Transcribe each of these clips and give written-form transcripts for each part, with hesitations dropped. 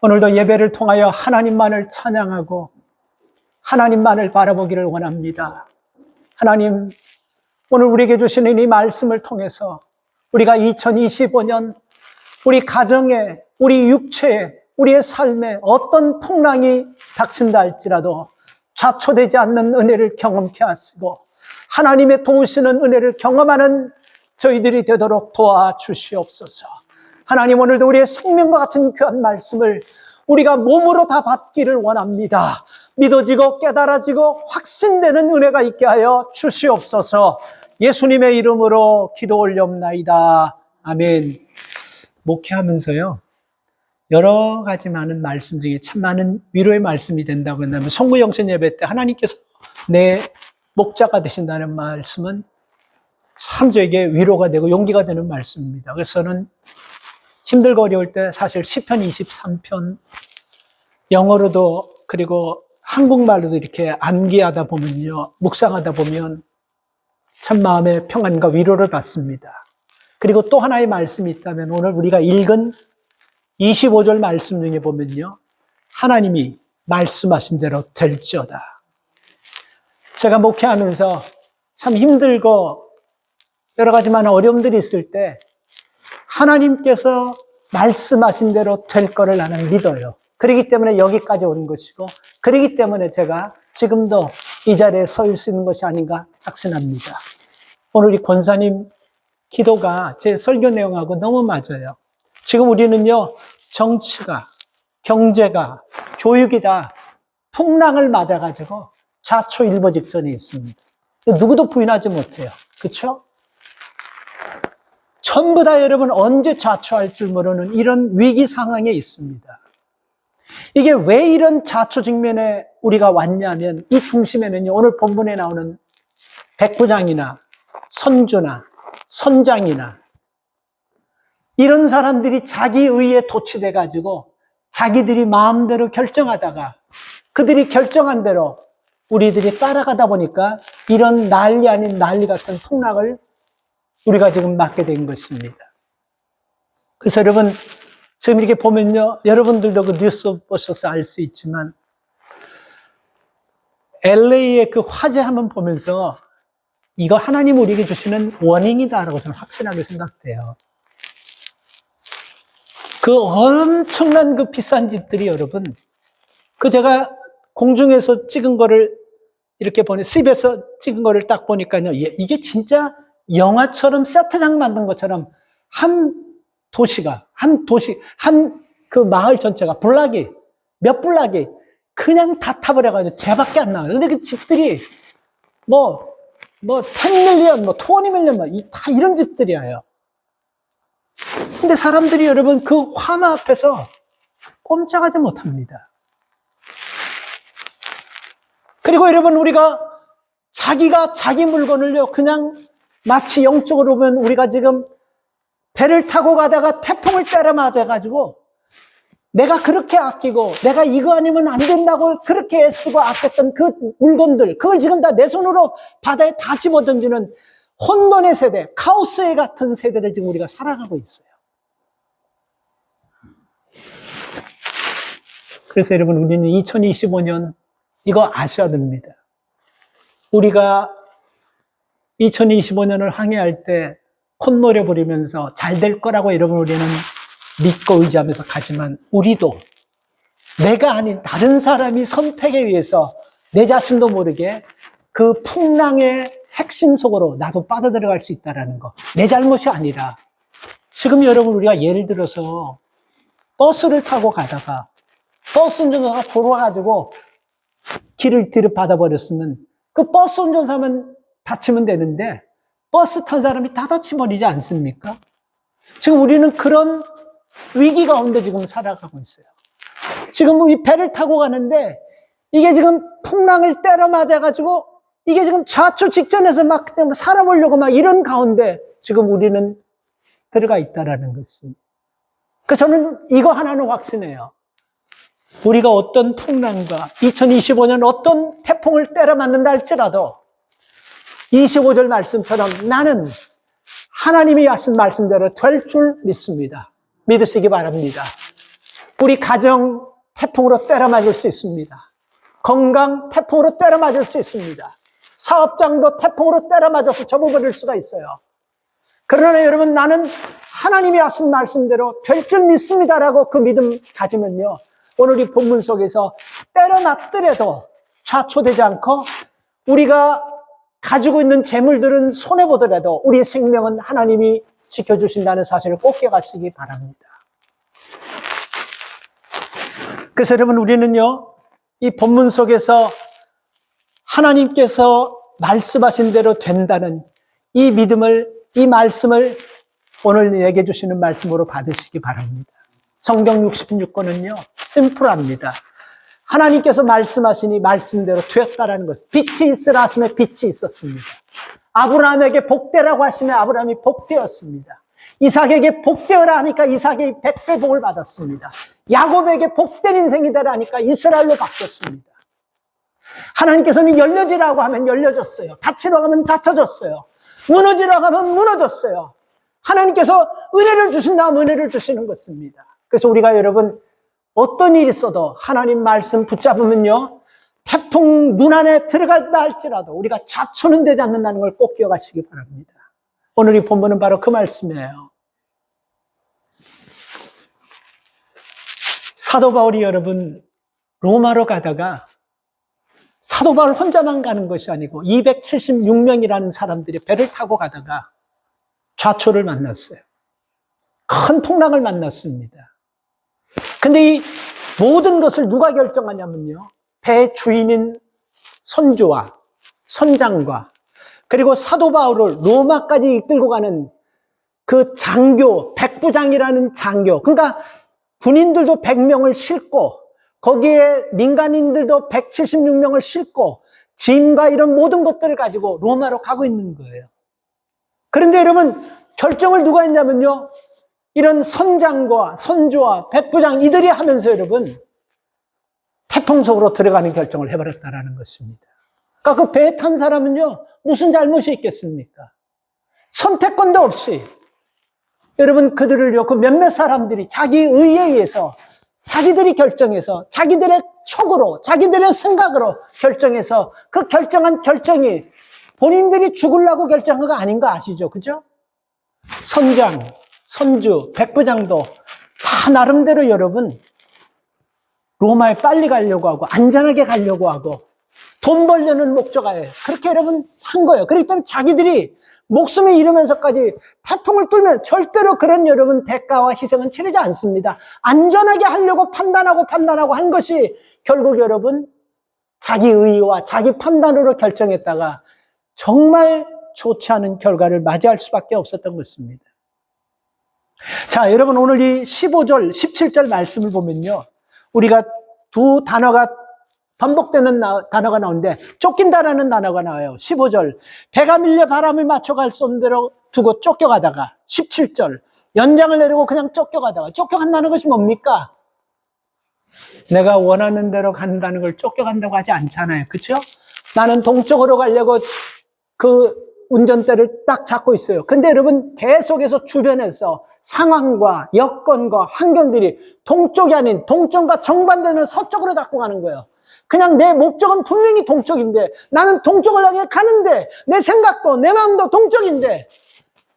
오늘도 예배를 통하여 하나님만을 찬양하고 하나님만을 바라보기를 원합니다. 하나님, 오늘 우리에게 주시는 이 말씀을 통해서 우리가 2025년 우리 가정에, 우리 육체에, 우리의 삶에 어떤 풍랑이 닥친다 할지라도 좌초되지 않는 은혜를 경험케 하시고 하나님의 도우시는 은혜를 경험하는 저희들이 되도록 도와주시옵소서. 하나님, 오늘도 우리의 생명과 같은 귀한 말씀을 우리가 몸으로 다 받기를 원합니다. 믿어지고 깨달아지고 확신되는 은혜가 있게 하여 주시옵소서. 예수님의 이름으로 기도 올려옵나이다. 아멘. 목회하면서요, 여러 가지 많은 말씀 중에 참 많은 위로의 말씀이 된다고 한다면 송구영신 예배 때 하나님께서 내 목자가 되신다는 말씀은 참 저에게 위로가 되고 용기가 되는 말씀입니다. 그래서 저는 힘들고 어려울 때 사실 시편 23편 영어로도 그리고 한국말로도 이렇게 암기하다 보면요, 묵상하다 보면 참 마음의 평안과 위로를 받습니다. 그리고 또 하나의 말씀이 있다면 오늘 우리가 읽은 25절 말씀 중에 보면요, 하나님이 말씀하신 대로 될지어다. 제가 목회하면서 참 힘들고 여러 가지 많은 어려움들이 있을 때 하나님께서 말씀하신 대로 될 거를 나는 믿어요. 그렇기 때문에 여기까지 오는 것이고, 그렇기 때문에 제가 지금도 이 자리에 서 있을 수 있는 것이 아닌가 확신합니다. 오늘 우리 권사님 기도가 제 설교 내용하고 너무 맞아요. 지금 우리는요, 정치가, 경제가, 교육이 다 풍랑을 맞아가지고 좌초일보 직전에 있습니다. 누구도 부인하지 못해요. 그렇죠? 전부 다 여러분 언제 좌초할 줄 모르는 이런 위기 상황에 있습니다. 이게 왜 이런 좌초 직면에 우리가 왔냐면 이 중심에는요, 오늘 본문에 나오는 백부장이나 선주나 선장이나 이런 사람들이 자기 의에 도취돼 가지고 자기들이 마음대로 결정하다가 그들이 결정한 대로 우리들이 따라가다 보니까 이런 난리 아닌 난리 같은 풍랑을 우리가 지금 맞게 된 것입니다. 그래서 여러분, 지금 이렇게 보면요, 여러분들도 그 뉴스 보셔서 알 수 있지만 LA의 그 화재 한번 보면서 이거 하나님 우리에게 주시는 워닝이다라고 저는 확실하게 생각돼요. 그 엄청난 그 비싼 집들이 여러분, 그 제가 공중에서 찍은 거를 이렇게 습에서 찍은 거를 딱 보니까요, 이게 진짜 영화처럼 세트장 만든 것처럼 한 그 마을 전체가 몇 블락이 그냥 다 타버려가지고 쟤밖에 안 나와요. 근데 그 집들이 10밀리언, 20밀리언, 다 이런 집들이에요. 근데 사람들이 여러분 그 화마 앞에서 꼼짝하지 못합니다. 그리고 여러분 우리가 자기가 자기 물건을요, 그냥 마치 영적으로 보면 우리가 지금 배를 타고 가다가 태풍을 때려 맞아가지고 내가 그렇게 아끼고 내가 이거 아니면 안 된다고 그렇게 애쓰고 아꼈던 그 물건들, 그걸 지금 다 내 손으로 바다에 다 집어던지는 혼돈의 세대, 카오스의 같은 세대를 지금 우리가 살아가고 있어요. 그래서 여러분 우리는 2025년 이거 아셔야 됩니다. 우리가 2025년을 항해할 때 콧노래 부리면서 잘 될 거라고 여러분 우리는 믿고 의지하면서 가지만 우리도 내가 아닌 다른 사람이 선택에 의해서 내 자신도 모르게 그 풍랑의 핵심 속으로 나도 빠져들어갈 수 있다는 거. 내 잘못이 아니라 지금 여러분 우리가 예를 들어서 버스를 타고 가다가 버스 운전사가 졸아가지고 길을 들이받아버렸으면 그 버스 운전사만 다치면 되는데 버스 탄 사람이 다 다치버리지 않습니까? 지금 우리는 그런 위기 가운데 지금 살아가고 있어요. 지금 이 배를 타고 가는데 이게 지금 풍랑을 때려 맞아가지고 이게 지금 좌초 직전에서 막 살아보려고 막 이런 가운데 지금 우리는 들어가 있다라는 것입니다. 그래서 저는 이거 하나는 확신해요. 우리가 어떤 풍랑과 2025년 어떤 태풍을 때려 맞는다 할지라도 25절 말씀처럼 나는 하나님이 하신 말씀대로 될 줄 믿습니다. 믿으시기 바랍니다. 우리 가정 태풍으로 때려맞을 수 있습니다. 건강 태풍으로 때려맞을 수 있습니다. 사업장도 태풍으로 때려맞아서 접어버릴 수가 있어요. 그러나 여러분, 나는 하나님이 하신 말씀대로 될 줄 믿습니다라고 그 믿음 가지면요, 오늘 이 본문 속에서 때려맞더라도 좌초되지 않고 우리가 가지고 있는 재물들은 손해보더라도 우리의 생명은 하나님이 지켜주신다는 사실을 꼭 기억하시기 바랍니다. 그래서 여러분, 우리는요, 이 본문 속에서 하나님께서 말씀하신 대로 된다는 이 믿음을, 이 말씀을 오늘 얘기해 주시는 말씀으로 받으시기 바랍니다. 성경 66권은요, 심플합니다. 하나님께서 말씀하시니 말씀대로 되었다라는 것. 빛이 있으라 하심에 빛이 있었습니다. 아브라함에게 복되라고 하시면 아브라함이 복되었습니다. 이삭에게 복되어라 하니까 이삭이 100배 복을 받았습니다. 야곱에게 복된 인생이 되라 하니까 이스라엘로 바뀌었습니다. 하나님께서는 열려지라고 하면 열려졌어요. 닫히라고 하면 닫혀졌어요. 무너지라고 하면 무너졌어요. 하나님께서 은혜를 주신다면 은혜를 주시는 것입니다. 그래서 우리가 여러분, 어떤 일이 있어도 하나님 말씀 붙잡으면요, 태풍 눈 안에 들어갈다 할지라도 우리가 좌초는 되지 않는다는 걸 꼭 기억하시기 바랍니다. 오늘 이 본문은 바로 그 말씀이에요. 사도 바울이 여러분, 로마로 가다가 사도 바울 혼자만 가는 것이 아니고 276명이라는 사람들이 배를 타고 가다가 좌초를 만났어요. 큰 풍랑을 만났습니다. 근데 이 모든 것을 누가 결정하냐면요, 배 주인인 선조와 선장과 그리고 사도 바울을 로마까지 이끌고 가는 그 장교, 백부장이라는 장교, 그러니까 군인들도 100명을 싣고 거기에 민간인들도 176명을 싣고 짐과 이런 모든 것들을 가지고 로마로 가고 있는 거예요. 그런데 여러분, 결정을 누가 했냐면요, 이런 선장과 선조와 백부장 이들이 하면서 여러분, 태풍 속으로 들어가는 결정을 해버렸다라는 것입니다. 그러니까 그 배에 탄 사람은요, 무슨 잘못이 있겠습니까? 선택권도 없이 여러분, 그들을요, 그 몇몇 사람들이 자기 의에 의해서 자기들이 결정해서 자기들의 촉으로 자기들의 생각으로 결정해서 그 결정한 결정이 본인들이 죽으려고 결정한 거 아닌 거 아시죠? 그죠? 선장, 선주, 백부장도 다 나름대로 여러분, 로마에 빨리 가려고 하고 안전하게 가려고 하고 돈 벌려는 목적하에 그렇게 여러분 한 거예요. 그렇기 때문에 자기들이 목숨을 잃으면서까지 태풍을 뚫면 절대로 그런 여러분 대가와 희생은 치르지 않습니다. 안전하게 하려고 판단하고 한 것이 결국 여러분 자기 의와 자기 판단으로 결정했다가 정말 좋지 않은 결과를 맞이할 수밖에 없었던 것입니다. 자, 여러분, 오늘 이 15절, 17절 말씀을 보면요, 우리가 두 단어가 반복되는 단어가 나오는데 쫓긴다라는 단어가 나와요. 15절, 배가 밀려 바람을 맞춰갈 수 없는 대로 두고 쫓겨가다가, 17절, 연장을 내리고 그냥 쫓겨가다가. 쫓겨간다는 것이 뭡니까? 내가 원하는 대로 간다는 걸 쫓겨간다고 하지 않잖아요. 그렇죠? 나는 동쪽으로 가려고 그 운전대를 딱 잡고 있어요. 근데 여러분, 계속해서 주변에서 상황과 여건과 환경들이 동쪽이 아닌 동쪽과 정반대는 서쪽으로 잡고 가는 거예요. 그냥 내 목적은 분명히 동쪽인데 나는 동쪽을 향해 가는데 내 생각도 내 마음도 동쪽인데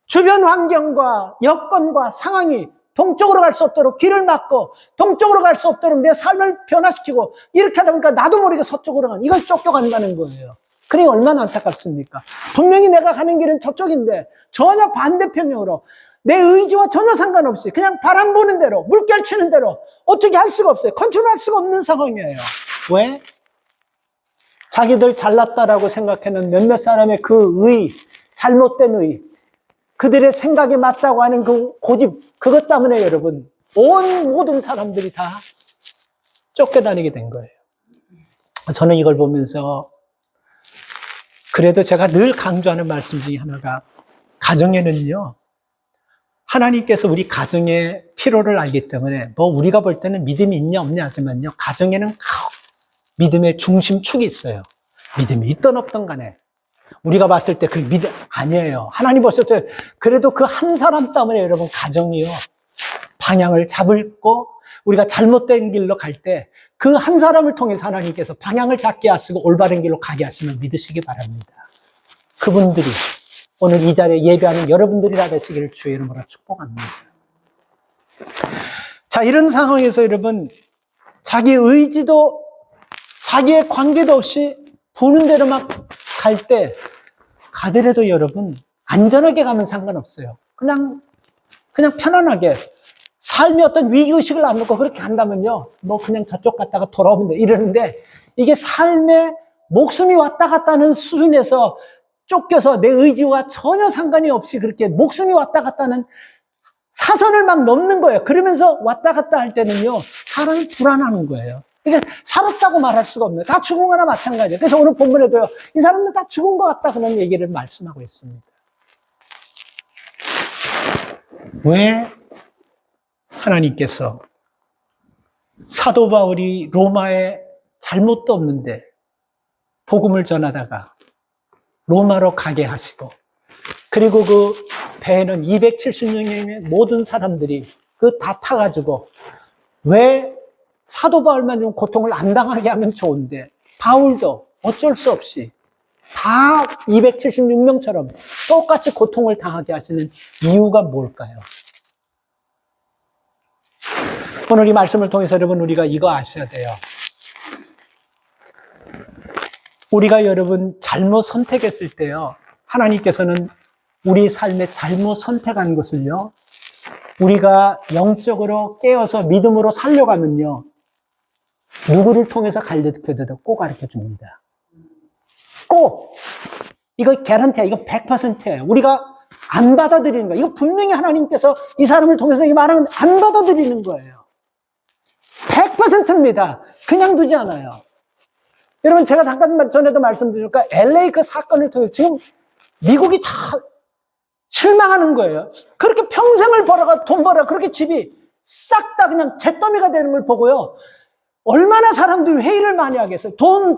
주변 환경과 여건과 상황이 동쪽으로 갈 수 없도록 길을 막고 동쪽으로 갈 수 없도록 내 삶을 변화시키고 이렇게 하다 보니까 나도 모르게 서쪽으로 가는, 이걸 쫓겨간다는 거예요. 그러니 얼마나 안타깝습니까? 분명히 내가 가는 길은 저쪽인데 전혀 반대편으로 내 의지와 전혀 상관없이 그냥 바람 부는 대로 물결 치는 대로 어떻게 할 수가 없어요. 컨트롤할 수가 없는 상황이에요. 왜? 자기들 잘났다라고 생각하는 몇몇 사람의 그 의, 잘못된 의, 그들의 생각에 맞다고 하는 그 고집, 그것 때문에 여러분 온 모든 사람들이 다 쫓겨다니게 된 거예요. 저는 이걸 보면서 그래도 제가 늘 강조하는 말씀 중에 하나가, 가정에는요, 하나님께서 우리 가정의 필요를 알기 때문에 뭐 우리가 볼 때는 믿음이 있냐 없냐 하지만요, 가정에는 믿음의 중심축이 있어요. 믿음이 있든 없든 간에 우리가 봤을 때 그 믿음 아니에요. 하나님 보셨죠? 그래도 그 한 사람 때문에 여러분 가정이요 방향을 잡고 우리가 잘못된 길로 갈 때 그 한 사람을 통해서 하나님께서 방향을 잡게 하시고 올바른 길로 가게 하시면 믿으시기 바랍니다. 그분들이 오늘 이 자리에 예배하는 여러분들이라 되시기를 주의 이름으로 축복합니다. 자, 이런 상황에서 여러분, 자기 의지도 자기의 관계도 없이 부는 대로 막 갈 때 가더라도 여러분 안전하게 가면 상관없어요. 그냥 편안하게 삶의 어떤 위기의식을 안 놓고 그렇게 간다면요, 뭐 그냥 저쪽 갔다가 돌아오면 돼 이러는데, 이게 삶의 목숨이 왔다 갔다 하는 수준에서 쫓겨서 내 의지와 전혀 상관이 없이 그렇게 목숨이 왔다 갔다 하는 사선을 막 넘는 거예요. 그러면서 왔다 갔다 할 때는요, 사람이 불안하는 거예요. 그러니까 살았다고 말할 수가 없네요. 다 죽은 거나 마찬가지예요. 그래서 오늘 본문에도요, 이 사람들 다 죽은 것 같다 그런 얘기를 말씀하고 있습니다. 왜 하나님께서 사도 바울이 로마에 잘못도 없는데 복음을 전하다가 로마로 가게 하시고, 그리고 그 배에는 270명의 모든 사람들이 그 다 타가지고, 왜 사도 바울만 좀 고통을 안 당하게 하면 좋은데 바울도 어쩔 수 없이 다 276명처럼 똑같이 고통을 당하게 하시는 이유가 뭘까요? 오늘 이 말씀을 통해서 여러분, 우리가 이거 아셔야 돼요. 우리가 여러분 잘못 선택했을 때요, 하나님께서는 우리 삶에 잘못 선택한 것을요, 우리가 영적으로 깨어서 믿음으로 살려가면요, 누구를 통해서 가르쳐줘도 꼭 가르쳐 줍니다. 꼭! 이거 개런티야. 이거 100%예요. 우리가 안 받아들이는 거예요. 이거 분명히 하나님께서 이 사람을 통해서 이 말은 안 받아들이는 거예요. 100%입니다. 그냥 두지 않아요. 여러분, 제가 잠깐 전에도 말씀드리니까 LA 그 사건을 통해서 지금 미국이 다 실망하는 거예요. 그렇게 평생을 벌어가 돈 벌어 그렇게 집이 싹 다 그냥 잿더미가 되는 걸 보고요, 얼마나 사람들이 회의를 많이 하겠어요. 돈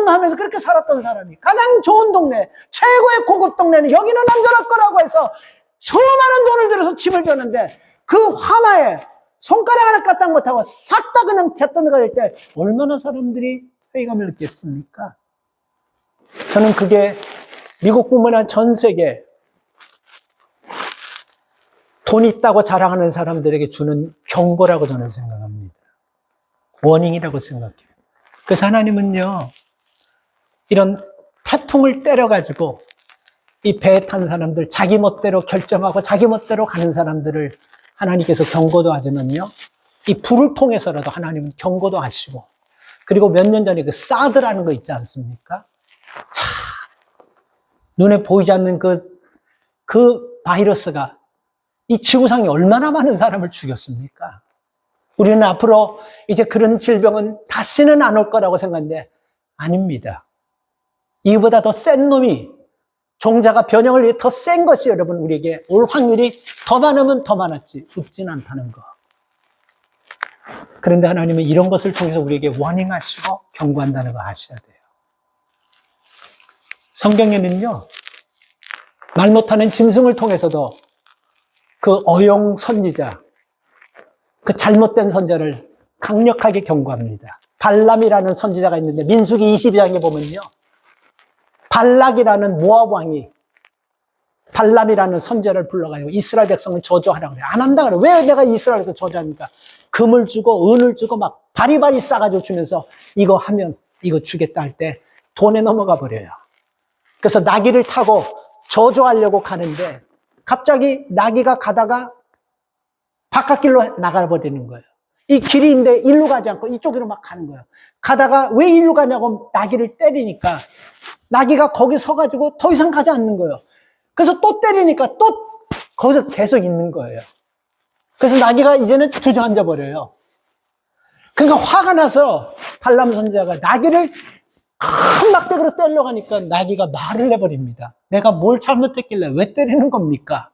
하면서 그렇게 살았던 사람이 가장 좋은 동네, 최고의 고급 동네는 여기는 안전할 거라고 해서 수많은 돈을 들여서 집을 줬는데, 그 화마에 손가락 하나 까딱 못하고 싹 다 그냥 잿더미가 될 때 얼마나 사람들이 회의감을 느꼈습니까? 저는 그게 미국뿐만 아니라 전 세계 돈 있다고 자랑하는 사람들에게 주는 경고라고 저는 생각합니다. 워닝이라고 생각해요. 그래서 하나님은요, 이런 태풍을 때려가지고 이 배에 탄 사람들, 자기 멋대로 결정하고 자기 멋대로 가는 사람들을 하나님께서 경고도 하지만요, 이 불을 통해서라도 하나님은 경고도 하시고, 그리고 몇 년 전에 그 사드라는 거 있지 않습니까? 참, 눈에 보이지 않는 그 바이러스가 이 지구상에 얼마나 많은 사람을 죽였습니까? 우리는 앞으로 이제 그런 질병은 다시는 안 올 거라고 생각하는데 아닙니다. 이보다 더 센 놈이, 종자가 변형을 위해 더 센 것이 여러분 우리에게 올 확률이 더 많으면 더 많았지 없진 않다는 거. 그런데 하나님은 이런 것을 통해서 우리에게 워닝하시고 경고한다는 거 아셔야 돼요. 성경에는요, 말 못하는 짐승을 통해서도 그 어용 선지자, 그 잘못된 선자를 강력하게 경고합니다. 발람이라는 선지자가 있는데 민수기 22장에 보면요, 발락이라는 모압 왕이 발람이라는 선지자를 불러가지고 이스라엘 백성을 저주하라고 그래요. 안 한다 그래요. 왜 내가 이스라엘도 저주합니까? 금을 주고 은을 주고 막 바리바리 싸가지고 주면서 이거 하면 이거 주겠다 할 때 돈에 넘어가 버려요. 그래서 나귀를 타고 저주하려고 가는데 갑자기 나귀가 가다가 바깥길로 나가버리는 거예요. 이 길인데 일로 가지 않고 이쪽으로 막 가는 거예요. 가다가 왜 일로 가냐고 나귀를 때리니까 나귀가 거기 서가지고 더 이상 가지 않는 거예요. 그래서 또 때리니까 또 거기서 계속 있는 거예요. 그래서 나귀가 이제는 주저앉아 버려요. 그러니까 화가 나서 발람 선지자가 나귀를 큰 막대기로 때리려고 하니까 나귀가 말을 해버립니다. 내가 뭘 잘못했길래 왜 때리는 겁니까?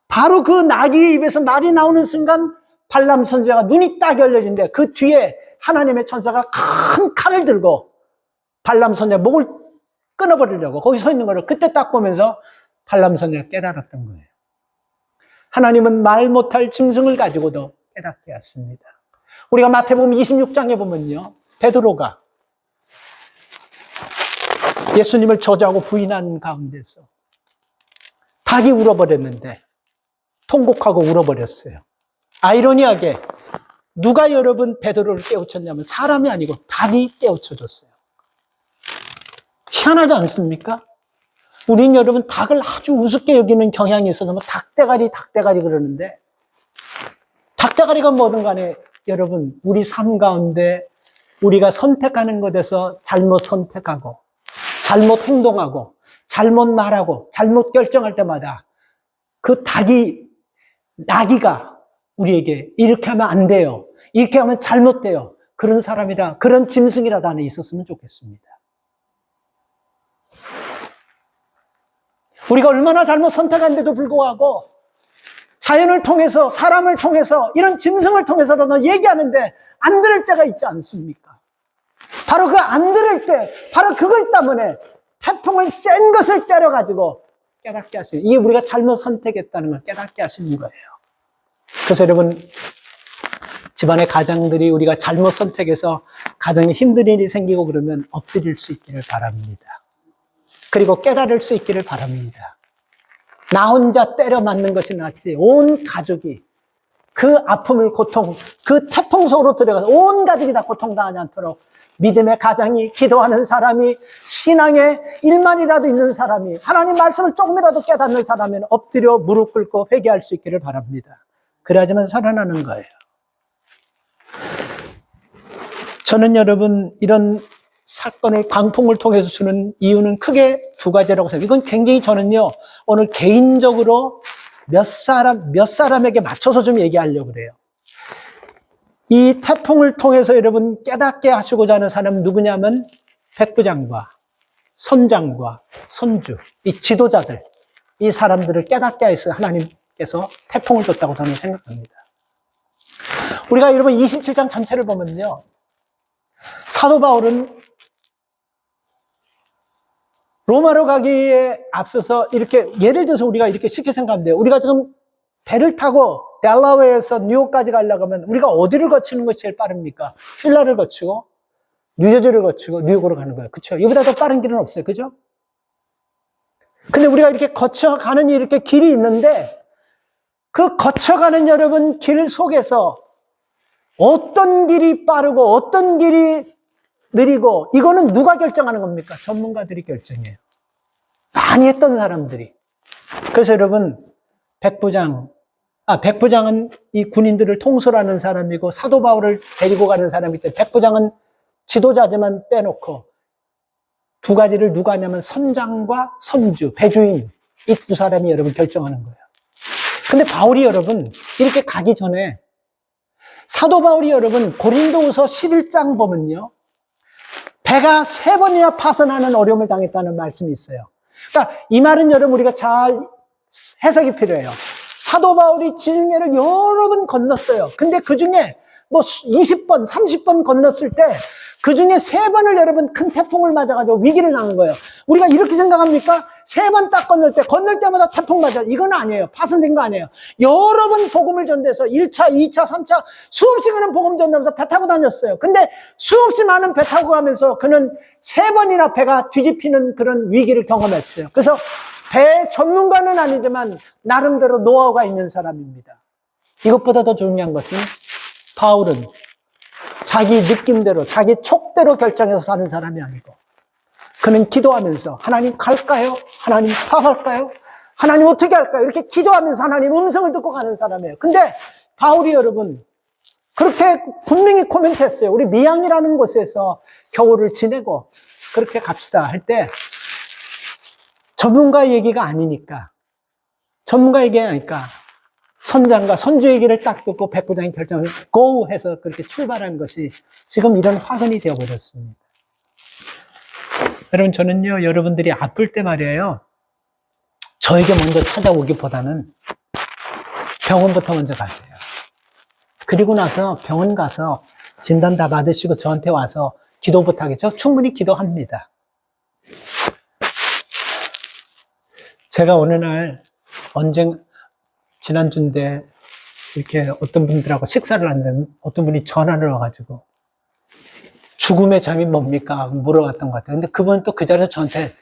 바로 그 나귀 입에서 말이 나오는 순간 발람 선지자가 눈이 딱 열려진대. 그 뒤에 하나님의 천사가 큰 칼을 들고 발람 선지자 목을 끊어버리려고 거기 서 있는 거를 그때 딱 보면서 발람 선지자가 깨달았던 거예요. 하나님은 말 못할 짐승을 가지고도 깨닫게 했습니다. 우리가 마태복음 26장에 보면요, 베드로가 예수님을 저주하고 부인한 가운데서 닭이 울어버렸는데 통곡하고 울어버렸어요. 아이러니하게 누가 여러분 베드로를 깨우쳤냐면 사람이 아니고 닭이 깨우쳐줬어요. 희한하지 않습니까? 우린 여러분 닭을 아주 우습게 여기는 경향이 있어서 뭐 닭대가리 그러는데, 닭대가리가 뭐든 간에 여러분 우리 삶 가운데 우리가 선택하는 것에서 잘못 선택하고 잘못 행동하고 잘못 말하고 잘못 결정할 때마다 그 나귀가 우리에게 이렇게 하면 안 돼요, 이렇게 하면 잘못돼요, 그런 사람이라, 그런 짐승이라도 안에 있었으면 좋겠습니다. 우리가 얼마나 잘못 선택한데도 불구하고 자연을 통해서, 사람을 통해서, 이런 짐승을 통해서라도 얘기하는데 안 들을 때가 있지 않습니까? 바로 그 안 들을 때, 바로 그걸 때문에 태풍을 센 것을 때려가지고 깨닫게 하시는, 이게 우리가 잘못 선택했다는 걸 깨닫게 하시는 거예요. 그래서 여러분, 집안의 가장들이 우리가 잘못 선택해서 가정에 힘든 일이 생기고 그러면 엎드릴 수 있기를 바랍니다. 그리고 깨달을 수 있기를 바랍니다. 나 혼자 때려 맞는 것이 낫지 온 가족이 그 아픔을, 고통, 그 태풍 속으로 들어가서 온 가족이 다 고통당하지 않도록 믿음의 가장이, 기도하는 사람이, 신앙의 일만이라도 있는 사람이, 하나님 말씀을 조금이라도 깨닫는 사람은 엎드려 무릎 꿇고 회개할 수 있기를 바랍니다. 그래야지만 살아나는 거예요. 저는 여러분 이런 사건을, 광풍을 통해서 주는 이유는 크게 두 가지라고 생각해요. 이건 굉장히 저는요, 오늘 개인적으로 몇 사람에게 맞춰서 좀 얘기하려고 그래요. 이 태풍을 통해서 여러분 깨닫게 하시고자 하는 사람은 누구냐면 백부장과 선장과 선주, 이 지도자들, 이 사람들을 깨닫게 해서 하나님께서 태풍을 줬다고 저는 생각합니다. 우리가 여러분 27장 전체를 보면요, 사도 바울은 로마로 가기에 앞서서 이렇게, 예를 들어서 우리가 이렇게 쉽게 생각하면 돼요. 우리가 지금 배를 타고 델라웨어에서 뉴욕까지 가려고 하면 우리가 어디를 거치는 것이 제일 빠릅니까? 필라를 거치고 뉴저지를 거치고 뉴욕으로 가는 거예요. 그렇죠? 이보다 더 빠른 길은 없어요. 그죠? 근데 우리가 이렇게 거쳐가는 이렇게 길이 있는데, 그 거쳐가는 여러분 길 속에서 어떤 길이 빠르고 어떤 길이 느리고, 이거는 누가 결정하는 겁니까? 전문가들이 결정해요. 많이 했던 사람들이. 그래서 여러분, 백부장은 이 군인들을 통솔하는 사람이고, 사도 바울을 데리고 가는 사람이기 때문에 백부장은 지도자지만 빼놓고 두 가지를 누가 하냐면 선장과 선주, 배주인, 이 두 사람이 여러분 결정하는 거예요. 근데 바울이 여러분 이렇게 가기 전에, 사도 바울이 여러분 고린도후서 11장 보면요, 배가 3번이나 파선하는 어려움을 당했다는 말씀이 있어요. 그러니까 이 말은 여러분 우리가 잘 해석이 필요해요. 사도 바울이 지중해를 여러 번 건넜어요. 근데 그 중에 뭐 20번, 30번 건넜을 때 그 중에 3번을 여러분 큰 태풍을 맞아가지고 위기를 당한 거예요. 우리가 이렇게 생각합니까? 3번 딱 건널 때마다 태풍 맞아. 이건 아니에요. 파손된 거 아니에요. 여러 번 복음을 전도해서 1차, 2차, 3차 수없이 그는 복음 전도하면서 배 타고 다녔어요. 근데 수없이 많은 배 타고 가면서 그는 3번이나 배가 뒤집히는 그런 위기를 경험했어요. 그래서 배 전문가는 아니지만 나름대로 노하우가 있는 사람입니다. 이것보다 더 중요한 것은 바울은 자기 느낌대로, 자기 촉대로 결정해서 사는 사람이 아니고, 그는 기도하면서 하나님 갈까요? 하나님 스탑할까요? 하나님 어떻게 할까요? 이렇게 기도하면서 하나님 음성을 듣고 가는 사람이에요. 근데 바울이 여러분 그렇게 분명히 코멘트했어요. 우리 미양이라는 곳에서 겨울을 지내고 그렇게 갑시다 할 때, 전문가 얘기가 아니니까, 선장과 선주 얘기를 딱 듣고 백부장이 결정을 go 해서 그렇게 출발한 것이 지금 이런 화근이 되어버렸습니다. 여러분, 저는요, 여러분들이 아플 때 말이에요, 저에게 먼저 찾아오기보다는 병원부터 먼저 가세요. 그리고 나서 병원 가서 진단 다 받으시고 저한테 와서 기도 부탁해죠. 충분히 기도합니다. 제가 어느 날 지난주인데 이렇게 어떤 분들하고 식사를 하는데 어떤 분이 전화를 와가지고 죽음의 잠이 뭡니까? 물어봤던 것 같아요. 근데 그분은 또 그 자리에서 저한테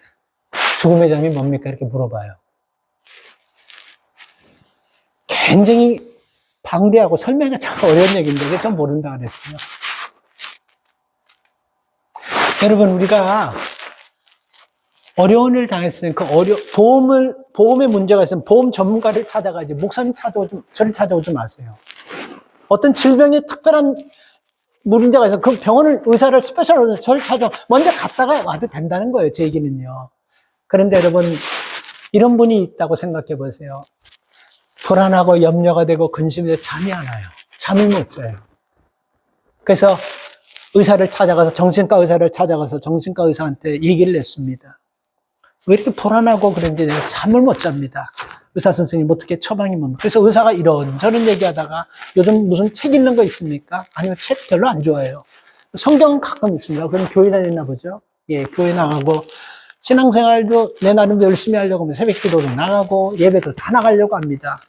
죽음의 잠이 뭡니까? 이렇게 물어봐요. 굉장히 방대하고 설명이 참 어려운 얘기인데 그게 전 모른다 그랬어요. 여러분, 우리가 어려운 일을 당했으면 그 보험에 문제가 있으면 보험 전문가를 찾아가지 목사님 저를 찾아오지 마세요. 어떤 질병에 특별한 문제가 있어서 그 병원을 의사를 스페셜로 저를 먼저 갔다가 와도 된다는 거예요. 제 얘기는요. 그런데 여러분, 이런 분이 있다고 생각해 보세요. 불안하고 염려가 되고 근심이 되고 잠이 안 와요. 잠을 못 자요. 그래서 정신과 의사를 찾아가서 정신과 의사한테 얘기를 했습니다. 왜 이렇게 불안하고 그런지 내가 잠을 못 잡니다. 의사 선생님 어떻게 처방이 뭡니까? 그래서 의사가 이런저런 얘기하다가 요즘 무슨 책 읽는 거 있습니까? 아니요, 책 별로 안 좋아해요. 성경은 가끔 있습니다. 그럼 교회 다니나 보죠? 예, 교회 나가고 신앙생활도 내 나름 열심히 하려고 하면 새벽 기도도 나가고 예배도 다 나가려고 합니다.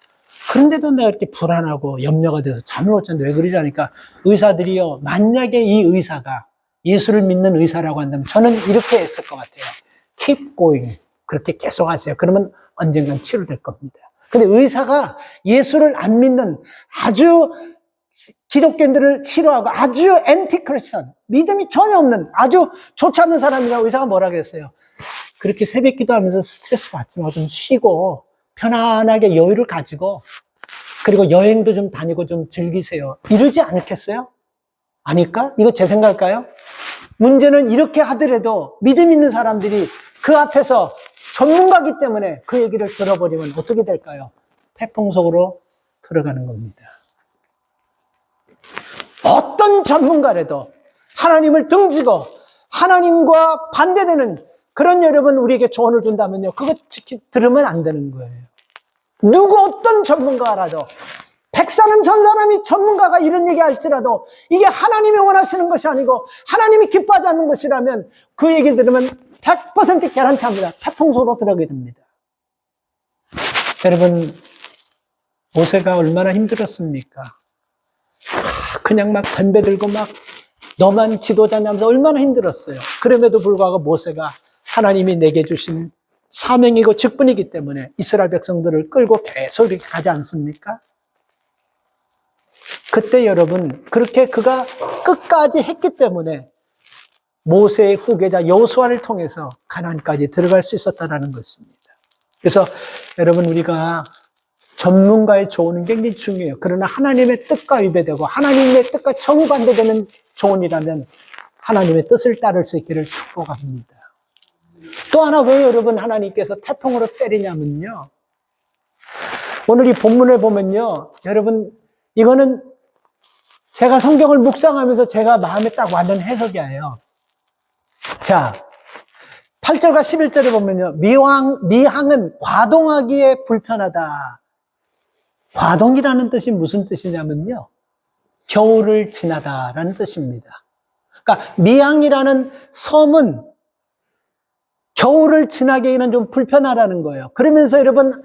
그런데도 내가 이렇게 불안하고 염려가 돼서 잠을 못 자는데 왜 그러지 않으니까 의사들이요, 만약에 이 의사가 예수를 믿는 의사라고 한다면 저는 이렇게 했을 것 같아요. Keep going. 그렇게 계속 하세요. 그러면 언젠간 치료될 겁니다. 근데 의사가 예수를 안 믿는 아주 기독교인들을 싫어하고 아주 엔티크리스천, 믿음이 전혀 없는 아주 좋지 않는 사람이라고 의사가 뭐라 그랬어요? 그렇게 새벽 기도하면서 스트레스 받지 말고 좀 쉬고 편안하게 여유를 가지고 그리고 여행도 좀 다니고 좀 즐기세요. 이러지 않겠어요? 아닐까? 이거 제 생각일까요? 문제는 이렇게 하더라도 믿음 있는 사람들이 그 앞에서 전문가이기 때문에 그 얘기를 들어버리면 어떻게 될까요? 태풍 속으로 들어가는 겁니다. 어떤 전문가라도 하나님을 등지고 하나님과 반대되는 그런 여러분 우리에게 조언을 준다면요, 그거 들으면 안 되는 거예요. 누구 어떤 전문가라도, 백사는 전 사람이 전문가가 이런 얘기 할지라도 이게 하나님이 원하시는 것이 아니고 하나님이 기뻐하지 않는 것이라면 그 얘기를 들으면 100% 개런티합니다. 태풍 속으로 들어가게 됩니다. 여러분, 모세가 얼마나 힘들었습니까? 그냥 막 덤벼 들고 막 너만 지도자냐면서 얼마나 힘들었어요. 그럼에도 불구하고 모세가 하나님이 내게 주신 사명이고 직분이기 때문에 이스라엘 백성들을 끌고 계속 이렇게 가지 않습니까? 그때 여러분, 그렇게 그가 끝까지 했기 때문에 모세의 후계자 여호수아를 통해서 가나안까지 들어갈 수 있었다는 것입니다. 그래서 여러분, 우리가 전문가의 조언은 굉장히 중요해요. 그러나 하나님의 뜻과 위배되고 하나님의 뜻과 정반대되는 조언이라면 하나님의 뜻을 따를 수 있기를 축복합니다. 또 하나, 왜 여러분 하나님께서 태풍으로 때리냐면요, 오늘 이 본문을 보면요, 여러분, 이거는 제가 성경을 묵상하면서 제가 마음에 딱 와닿는 해석이에요. 자, 8절과 11절에 보면요, 미항은 과동하기에 불편하다. 과동이라는 뜻이 무슨 뜻이냐면요, 겨울을 지나다라는 뜻입니다. 그러니까 미항이라는 섬은 겨울을 지나기에는 좀 불편하다는 거예요. 그러면서 여러분,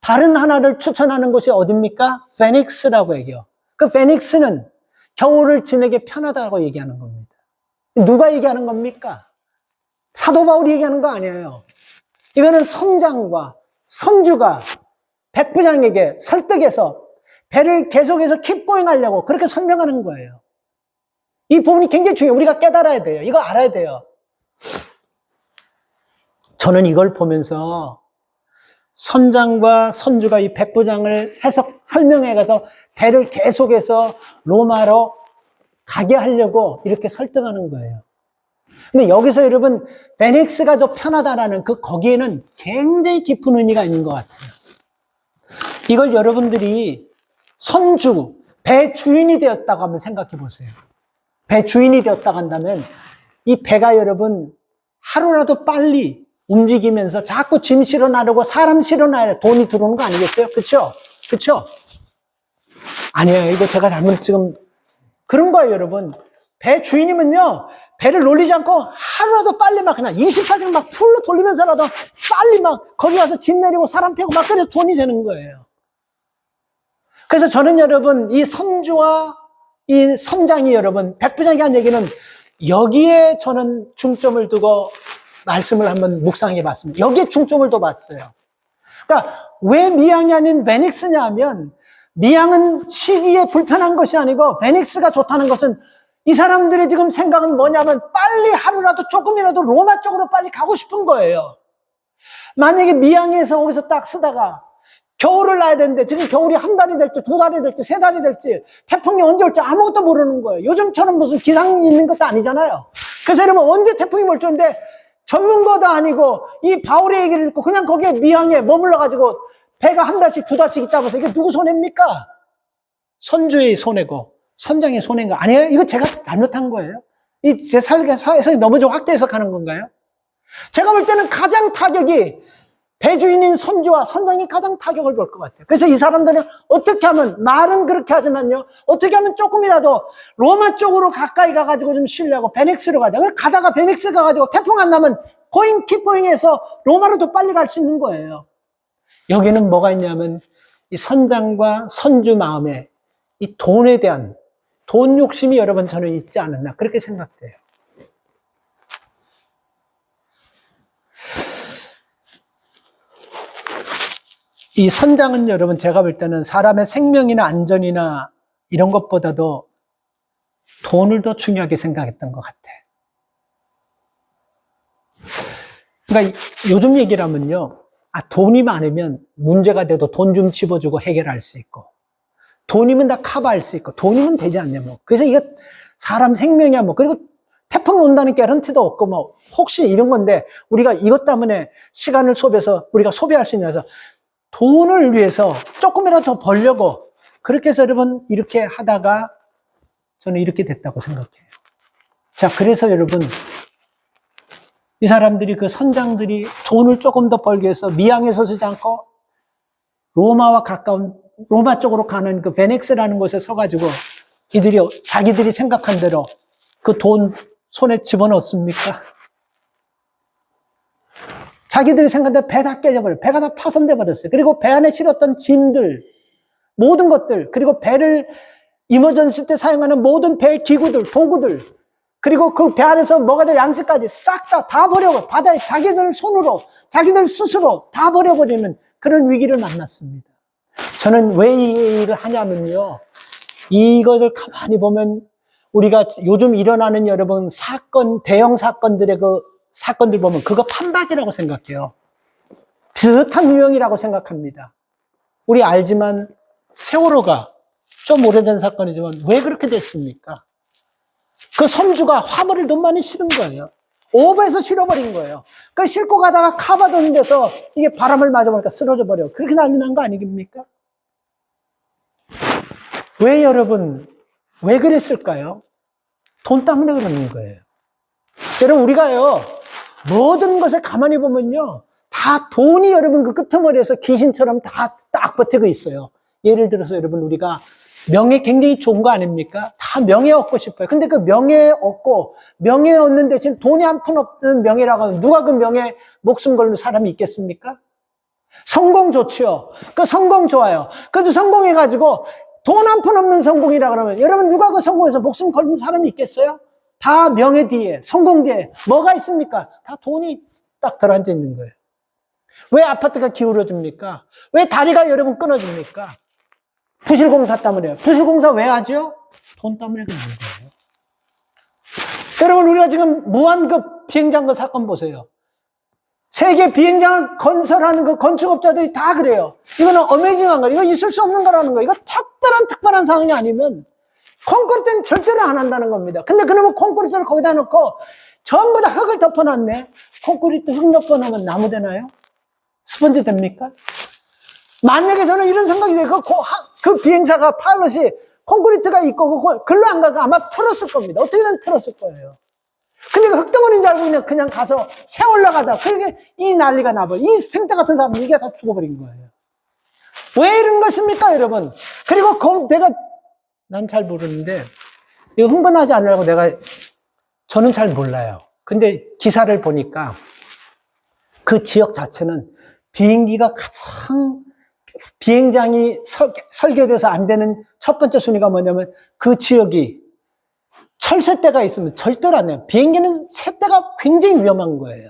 다른 하나를 추천하는 곳이 어딥니까? 페닉스라고 얘기해요. 그 페닉스는 겨울을 지내기 편하다고 얘기하는 겁니다. 누가 얘기하는 겁니까? 사도 바울이 얘기하는 거 아니에요. 이거는 선장과 선주가 백부장에게 설득해서 배를 계속해서 keep going 하려고 그렇게 설명하는 거예요. 이 부분이 굉장히 중요해요. 우리가 깨달아야 돼요. 이거 알아야 돼요. 저는 이걸 보면서 선장과 선주가 이 백부장을 설명해가서 배를 계속해서 로마로 가게 하려고 이렇게 설득하는 거예요. 근데 여기서 여러분, 페닉스가 더 편하다라는 거기에는 굉장히 깊은 의미가 있는 것 같아요. 이걸 여러분들이 선주, 배 주인이 되었다고 한번 생각해 보세요. 배 주인이 되었다고 한다면 이 배가 여러분 하루라도 빨리 움직이면서 자꾸 짐 실어 나르고 사람 실어 나야 돈이 들어오는 거 아니겠어요? 그렇죠? 그렇죠? 아니에요. 이거 제가 잘못 지금 그런 거예요, 여러분. 배 주인이면요, 배를 놀리지 않고 하루라도 빨리 막 그냥 24시간 막 풀로 돌리면서라도 빨리 막 거기 가서 짐 내리고 사람 태우고 막 그래서 돈이 되는 거예요. 그래서 저는 여러분, 이 선주와 이 선장이 여러분, 백부장이 한 얘기는 여기에 저는 중점을 두고 말씀을 한번 묵상해 봤습니다. 여기에 중점을 둬봤어요. 그러니까 왜 미양이 아닌 베닉스냐 하면, 미양은 쉬기에 불편한 것이 아니고 베닉스가 좋다는 것은 이 사람들의 지금 생각은 뭐냐면 빨리 하루라도 조금이라도 로마 쪽으로 빨리 가고 싶은 거예요. 만약에 미양에서 거기서 딱 쓰다가 겨울을 나야 되는데 지금 겨울이 한 달이 될지 두 달이 될지 세 달이 될지 태풍이 언제 올지 아무것도 모르는 거예요. 요즘처럼 무슨 기상이 있는 것도 아니잖아요. 그래서 여러분 언제 태풍이 몰지 인데 전문가도 아니고 이 바울의 얘기를 듣고 그냥 거기에 미양에 머물러가지고 배가 한 달씩 두 달씩 있다고 해서 이게 누구 손해입니까? 선주의 손해고 선장의 손해인 거 아니에요? 이거 제가 잘못한 거예요? 제 사회에서 너무 좀 확대 해석하는 건가요? 제가 볼 때는 가장 타격이 배주인인 선주와 선장이 가장 타격을 볼 것 같아요. 그래서 이 사람들은 어떻게 하면, 말은 그렇게 하지만요, 어떻게 하면 조금이라도 로마 쪽으로 가까이 가가지고 좀 쉬려고 베넥스로 가자. 그래서 가다가 베넥스 가가지고 태풍 안 나면 고잉 킵고잉해서 로마로 더 빨리 갈 수 있는 거예요. 여기는 뭐가 있냐면 이 선장과 선주 마음에 이 돈에 대한 돈 욕심이 여러분 저는 있지 않았나 그렇게 생각돼요. 이 선장은 여러분 제가 볼 때는 사람의 생명이나 안전이나 이런 것보다도 돈을 더 중요하게 생각했던 것 같아. 그러니까 요즘 얘기라면요, 돈이 많으면 문제가 돼도 돈 좀 집어주고 해결할 수 있고, 돈이면 다 커버할 수 있고, 돈이면 되지 않냐 뭐. 그래서 이거 사람 생명이야 뭐. 그리고 태풍이 온다는 개런티도 없고 뭐 혹시 이런 건데 우리가 이것 때문에 시간을 소비해서 우리가 소비할 수 있냐 해서 돈을 위해서 조금이라도 더 벌려고 그렇게 해서 여러분 이렇게 하다가 저는 이렇게 됐다고 생각해요. 자, 그래서 여러분 이 사람들이 그 선장들이 돈을 조금 더 벌기 위해서 미양에서 서지 않고 로마와 가까운 로마 쪽으로 가는 그 베넥스라는 곳에 서가지고 이들이 자기들이 생각한 대로 그 돈 손에 집어넣습니까? 자기들이 생각한 대로 배 다 깨져버려요. 배가 다 파손돼 버렸어요. 그리고 배 안에 실었던 짐들, 모든 것들, 그리고 배를 이머전시 때 사용하는 모든 배 기구들, 도구들, 그리고 그 배 안에서 뭐가 될 양식까지 싹 다 버려버려. 바다에 자기들 손으로, 자기들 스스로 다 버려버리는 그런 위기를 만났습니다. 저는 왜 이 일을 하냐면요, 이것을 가만히 보면 우리가 요즘 일어나는 여러분 사건, 대형 사건들의 그 사건들 보면 그거 판박이라고 생각해요. 비슷한 유형이라고 생각합니다. 우리 알지만 세월호가 좀 오래된 사건이지만 왜 그렇게 됐습니까? 그 선주가 화물을 너무 많이 실은 거예요. 오버해서 실어버린 거예요. 그 싣고 가다가 카바도는 데서 이게 바람을 맞아보니까 쓰러져 버려. 그렇게 난리 난 거 아니겠습니까? 왜 여러분, 왜 그랬을까요? 돈 때문에 그러는 거예요. 여러분, 우리가요, 모든 것에 가만히 보면요, 다 돈이 여러분 그 끄트머리에서 귀신처럼 다 딱 버티고 있어요. 예를 들어서 여러분, 우리가 명예 굉장히 좋은 거 아닙니까? 다 명예 얻고 싶어요. 근데 그 명예 얻고, 명예 얻는 대신 돈이 한 푼 없는 명예라고 하면 누가 그 명예 목숨 걸는 사람이 있겠습니까? 성공 좋지요. 그 성공 좋아요. 그래도 성공해가지고 돈 한 푼 없는 성공이라 그러면 여러분 누가 그 성공해서 목숨 걸는 사람이 있겠어요? 다 명예 뒤에, 성공 뒤에 뭐가 있습니까? 다 돈이 딱 들어앉아 있는 거예요. 왜 아파트가 기울어집니까? 왜 다리가 여러분 끊어집니까? 부실공사 때문에요. 부실공사 왜 하죠? 돈 때문에 그러는 거예요. 여러분, 우리가 지금 무한 그 비행장 그 사건 보세요. 세계 비행장을 건설하는 그 건축업자들이 다 그래요. 이거는 어메이징한 거예요. 이거 있을 수 없는 거라는 거예요. 이거 특별한 상황이 아니면 콘크리트는 절대로 안 한다는 겁니다. 근데 그러면 콘크리트를 거기다 놓고 전부 다 흙을 덮어놨네. 콘크리트 흙 덮어놓으면 나무 되나요? 스펀지 됩니까? 만약에 저는 이런 생각이 돼요. 그 비행사가 파일럿이 콘크리트가 있고 글로 안 가고 아마 틀었을 겁니다. 어떻게든 틀었을 거예요. 근데 그 흙덩어리인 줄 알고 그냥 가서 새 올라가다 그렇게 이 난리가 나버려. 이 생태 같은 사람은 이게 다 죽어버린 거예요. 왜 이런 것입니까, 여러분? 그리고 난 잘 모르는데 이거 흥분하지 않으려고 저는 잘 몰라요. 근데 기사를 보니까 그 지역 자체는 비행기가 가장 비행장이 설계돼서 안 되는 첫 번째 순위가 뭐냐면 그 지역이 철새떼가 있으면 절대로 안 해요. 비행기는 새떼가 굉장히 위험한 거예요.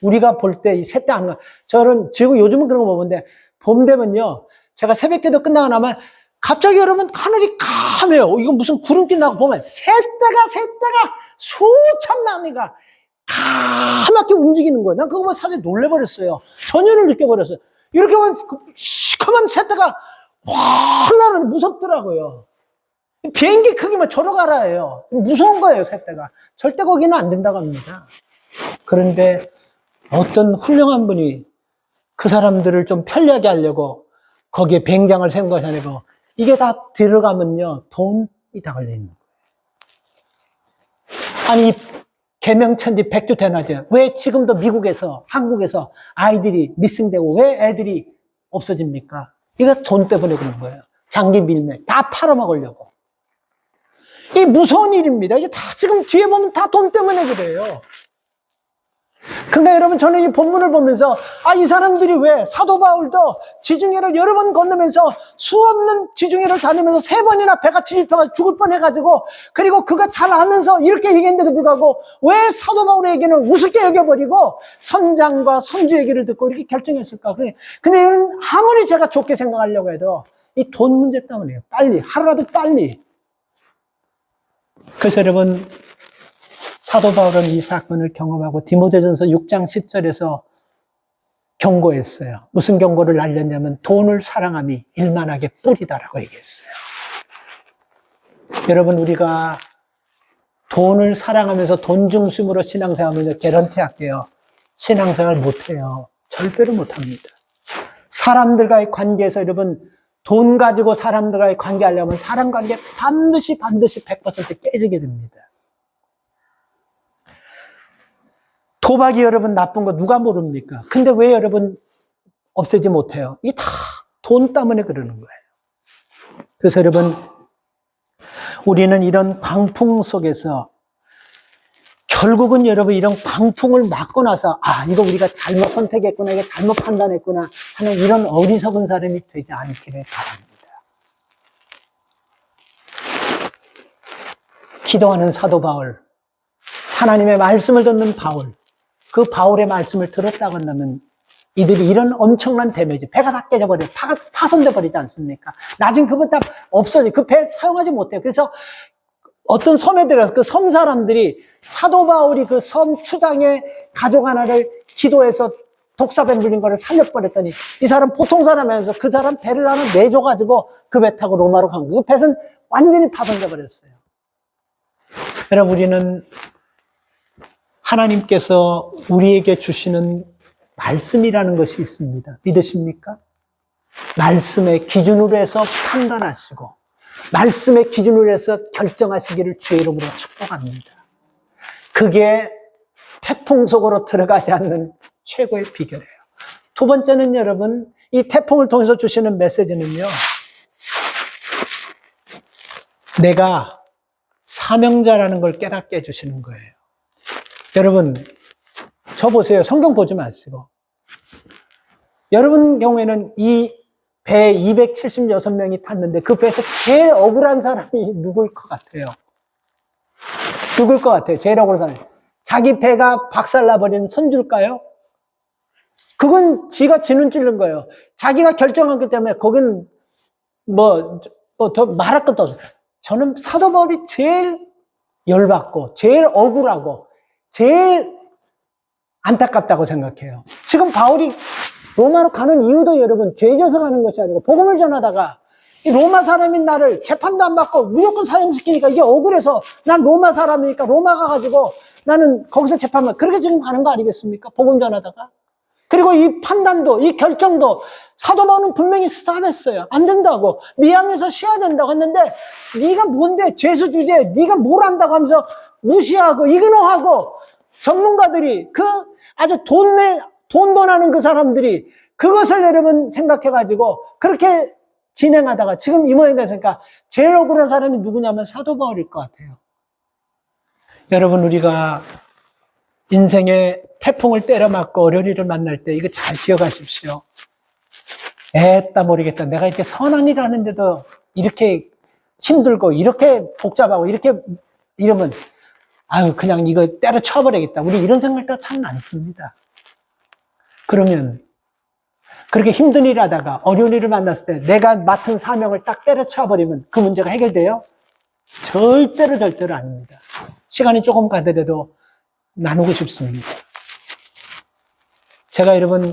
우리가 볼 때 이 새떼 안 가. 저는 지금 요즘은 그런 거 못 보는데 봄 되면요. 제가 새벽기도 끝나고 나면 갑자기 여러분 하늘이 까매요. 이거 무슨 구름기 나고 보면 새떼가 수천 마리가 까맣게 움직이는 거예요. 난 그거 보고 사실 놀래버렸어요. 전율을 느껴버렸어요. 이렇게 보면 시커먼 새떼가 확 나는 무섭더라고요. 비행기 크기만 저러 가라예요. 무서운 거예요, 새떼가. 절대 거기는 안 된다고 합니다. 그런데 어떤 훌륭한 분이 그 사람들을 좀 편리하게 하려고 거기에 비행장을 세운 것이 아니고 이게 다 들어가면요, 돈이 다 걸려있는 거예요. 아니, 개명천지 백주대낮에 왜 지금도 미국에서, 한국에서 아이들이 미싱되고 왜 애들이 없어집니까? 이거 돈 때문에 그런 거예요. 장기 밀매. 다 팔아먹으려고. 이게 무서운 일입니다. 이게 다 지금 뒤에 보면 다 돈 때문에 그래요. 근데 여러분, 저는 이 본문을 보면서 이 사람들이 왜 사도 바울도 지중해를 여러 번 건너면서 수없는 지중해를 다니면서 3번이나 배가 뒤집혀서 죽을 뻔해가지고, 그리고 그가 잘 알면서 이렇게 얘기했는데도 불구하고 왜 사도 바울에게는 우습게 여겨버리고 선장과 선주 얘기를 듣고 이렇게 결정했을까? 근데 이런 아무리 제가 좋게 생각하려고 해도 이 돈 문제 때문이에요. 빨리, 하루라도 빨리. 그래서 여러분, 사도 바울은 이 사건을 경험하고 디모데전서 6장 10절에서 경고했어요. 무슨 경고를 날렸냐면 돈을 사랑함이 일만하게 뿌리다라고 얘기했어요. 여러분, 우리가 돈을 사랑하면서 돈 중심으로 신앙생활하면 개런티 할게요. 신앙생활 못해요. 절대로 못합니다. 사람들과의 관계에서 여러분, 돈 가지고 사람들과의 관계하려면 사람 관계 반드시 100% 깨지게 됩니다. 도박이 여러분 나쁜 거 누가 모릅니까? 근데 왜 여러분 없애지 못해요? 이 다 돈 때문에 그러는 거예요. 그래서 여러분, 우리는 이런 광풍 속에서 결국은 여러분 이런 광풍을 맞고 나서 이거 우리가 잘못 선택했구나, 이거 잘못 판단했구나 하는 이런 어리석은 사람이 되지 않기를 바랍니다. 기도하는 사도 바울, 하나님의 말씀을 듣는 바울, 그 바울의 말씀을 들었다고 한다면 이들이 이런 엄청난 데미지, 배가 다 깨져버려요. 파손돼 버리지 않습니까? 나중에 그거 다 없어져요. 그 배 사용하지 못해요. 그래서 어떤 섬에 들어가서 그 섬 사람들이 사도 바울이 그 섬 추장의 가족 하나를 기도해서 독사뱀 물린 거를 살려버렸더니 이 사람 보통 사람이면서 그 사람 배를 하나 내줘가지고 그 배 타고 로마로 간 거예요. 그 배는 완전히 파손돼 버렸어요. 여러분, 우리는 하나님께서 우리에게 주시는 말씀이라는 것이 있습니다. 믿으십니까? 말씀의 기준으로 해서 판단하시고 말씀의 기준으로 해서 결정하시기를 주의 이름으로 축복합니다. 그게 태풍 속으로 들어가지 않는 최고의 비결이에요. 두 번째는 여러분, 이 태풍을 통해서 주시는 메시지는요, 내가 사명자라는 걸 깨닫게 해주시는 거예요. 여러분, 저 보세요. 성경 보지 마시고. 여러분 경우에는 이 배에 276명이 탔는데 그 배에서 제일 억울한 사람이 누굴 것 같아요? 누굴 것 같아요? 제일 억울한 사람이. 자기 배가 박살나버린 선줄까요? 그건 지가 지는 찔른 거예요. 자기가 결정하기 때문에 거긴 더 말할 것도 없어요. 저는 사도 바울이 제일 열받고 제일 억울하고 제일 안타깝다고 생각해요. 지금 바울이 로마로 가는 이유도 여러분 죄져서 가는 것이 아니고 복음을 전하다가 이 로마 사람인 나를 재판도 안 받고 무조건 사형시키니까 이게 억울해서 난 로마 사람이니까 로마 가가지고 나는 거기서 재판만 그렇게 지금 가는 거 아니겠습니까? 복음 전하다가. 그리고 이 판단도 이 결정도 사도 바울은 분명히 스탑했어요. 안 된다고. 미항에서 쉬어야 된다고 했는데 네가 뭔데 죄수 주제에 네가 뭘 안다고 하면서 무시하고 이그노하고 전문가들이 그 아주 돈하는 그 사람들이 그것을 여러분 생각해가지고 그렇게 진행하다가 지금 이 모양이 됐으니까 제일 억울한 사람이 누구냐면 사도 바울일 것 같아요. 여러분, 우리가 인생의 태풍을 때려맞고 어려운 일을 만날 때 이거 잘 기억하십시오. 애따 모르겠다. 내가 이렇게 선한 일 하는데도 이렇게 힘들고, 이렇게 복잡하고, 이렇게 이러면, 아유, 그냥 이거 때려쳐버리겠다. 우리 이런 생각도 참 많습니다. 그러면, 그렇게 힘든 일 하다가 어려운 일을 만났을 때 내가 맡은 사명을 딱 때려쳐버리면 그 문제가 해결돼요? 절대로 아닙니다. 시간이 조금 가더라도 나누고 싶습니다. 제가 여러분,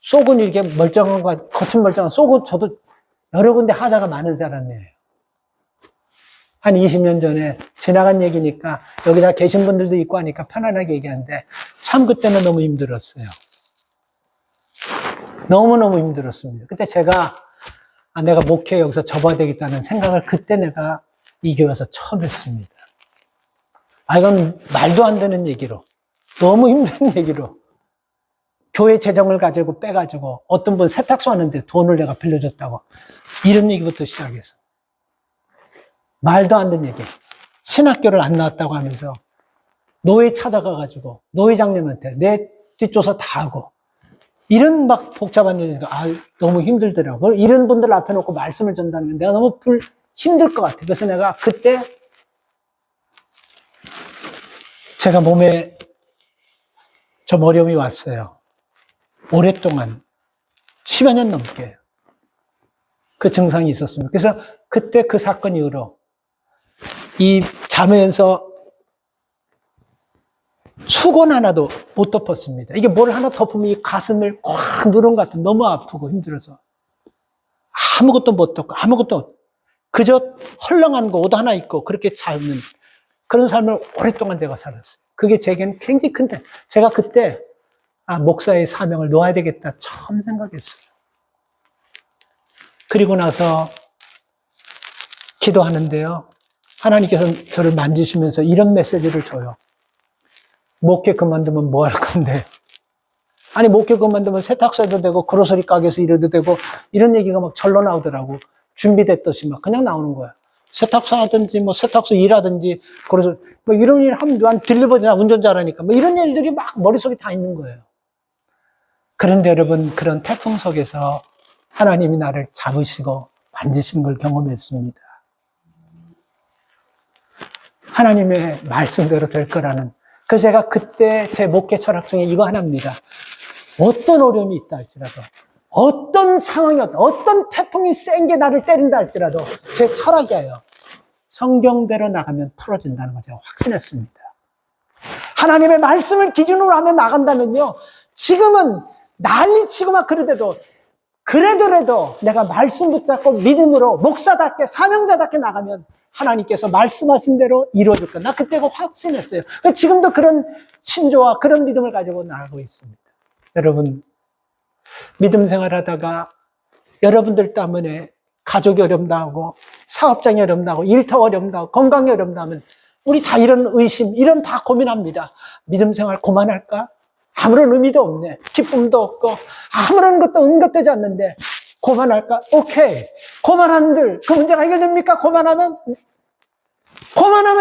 속은 이렇게 멀쩡한 거, 겉은 멀쩡한, 속은 저도 여러 군데 하자가 많은 사람이에요. 한 20년 전에 지나간 얘기니까 여기다 계신 분들도 있고 하니까 편안하게 얘기하는데 참 그때는 너무 힘들었어요. 너무너무 힘들었습니다. 그때 제가 내가 목회 여기서 접어야 되겠다는 생각을 그때 내가 이 교회 와서 처음 했습니다. 이건 말도 안 되는 얘기로, 너무 힘든 얘기로 교회 재정을 가지고 빼가지고 어떤 분 세탁소 하는데 돈을 내가 빌려줬다고 이런 얘기부터 시작해서 말도 안 되는 얘기. 신학교를 안 나왔다고 하면서 노예 찾아가가지고 노회장님한테 내 뒷조사 다 하고 이런 막 복잡한 일이니까 너무 힘들더라고. 이런 분들 앞에 놓고 말씀을 전다는 게 내가 너무 힘들 것 같아. 그래서 내가 그때 제가 몸에 좀 어려움이 왔어요. 오랫동안 10여 년 넘게 그 증상이 있었습니다. 그래서 그때 그 사건 이후로 이 자면서 수건 하나도 못 덮었습니다. 이게 뭘 하나 덮으면 이 가슴을 꽉 누른 것 같은 너무 아프고 힘들어서 아무것도 못 덮고 아무것도 그저 헐렁한 거 옷 하나 입고 그렇게 자는 그런 삶을 오랫동안 제가 살았어요. 그게 제게는 굉장히 큰데 제가 그때 목사의 사명을 놓아야 되겠다 처음 생각했어요. 그리고 나서 기도하는데요. 하나님께서 저를 만지시면서 이런 메시지를 줘요. 목회 그만두면 뭐 할 건데? 아니, 목회 그만두면 세탁소 해도 되고, 그로서리 가게에서 일해도 되고, 이런 얘기가 막 절로 나오더라고. 준비됐듯이 막 그냥 나오는 거야. 세탁소 하든지, 뭐 세탁소 일하든지, 그래서 뭐 이런 일 하면 난 딜리버리나 운전자라니까, 뭐 이런 일들이 막 머릿속에 다 있는 거예요. 그런데 여러분, 그런 태풍 속에서 하나님이 나를 잡으시고 만지신 걸 경험했습니다. 하나님의 말씀대로 될 거라는. 그래서 제가 그때 제 목회 철학 중에 이거 하나입니다. 어떤 어려움이 있다 할지라도, 어떤 상황이 없다, 어떤 태풍이 센 게 나를 때린다 할지라도 제 철학이에요. 성경대로 나가면 풀어진다는 걸 제가 확신했습니다. 하나님의 말씀을 기준으로 하며 나간다면요, 지금은 난리치고 막 그러대도 그래도 내가 말씀 붙잡고 믿음으로 목사답게 사명자답게 나가면 하나님께서 말씀하신 대로 이루어질 거야. 나 그때 확신했어요. 지금도 그런 신조와 그런 믿음을 가지고 나가고 있습니다. 여러분, 믿음 생활하다가 여러분들 때문에 가족이 어렵다고, 사업장이 어렵다고, 일터 어렵다고, 건강이 어렵다면 우리 다 이런 의심, 이런 다 고민합니다. 믿음 생활 그만할까? 아무런 의미도 없네. 기쁨도 없고 아무런 것도 응답되지 않는데 고만할까? 오케이. 고만한들 그 문제가 해결됩니까? 고만하면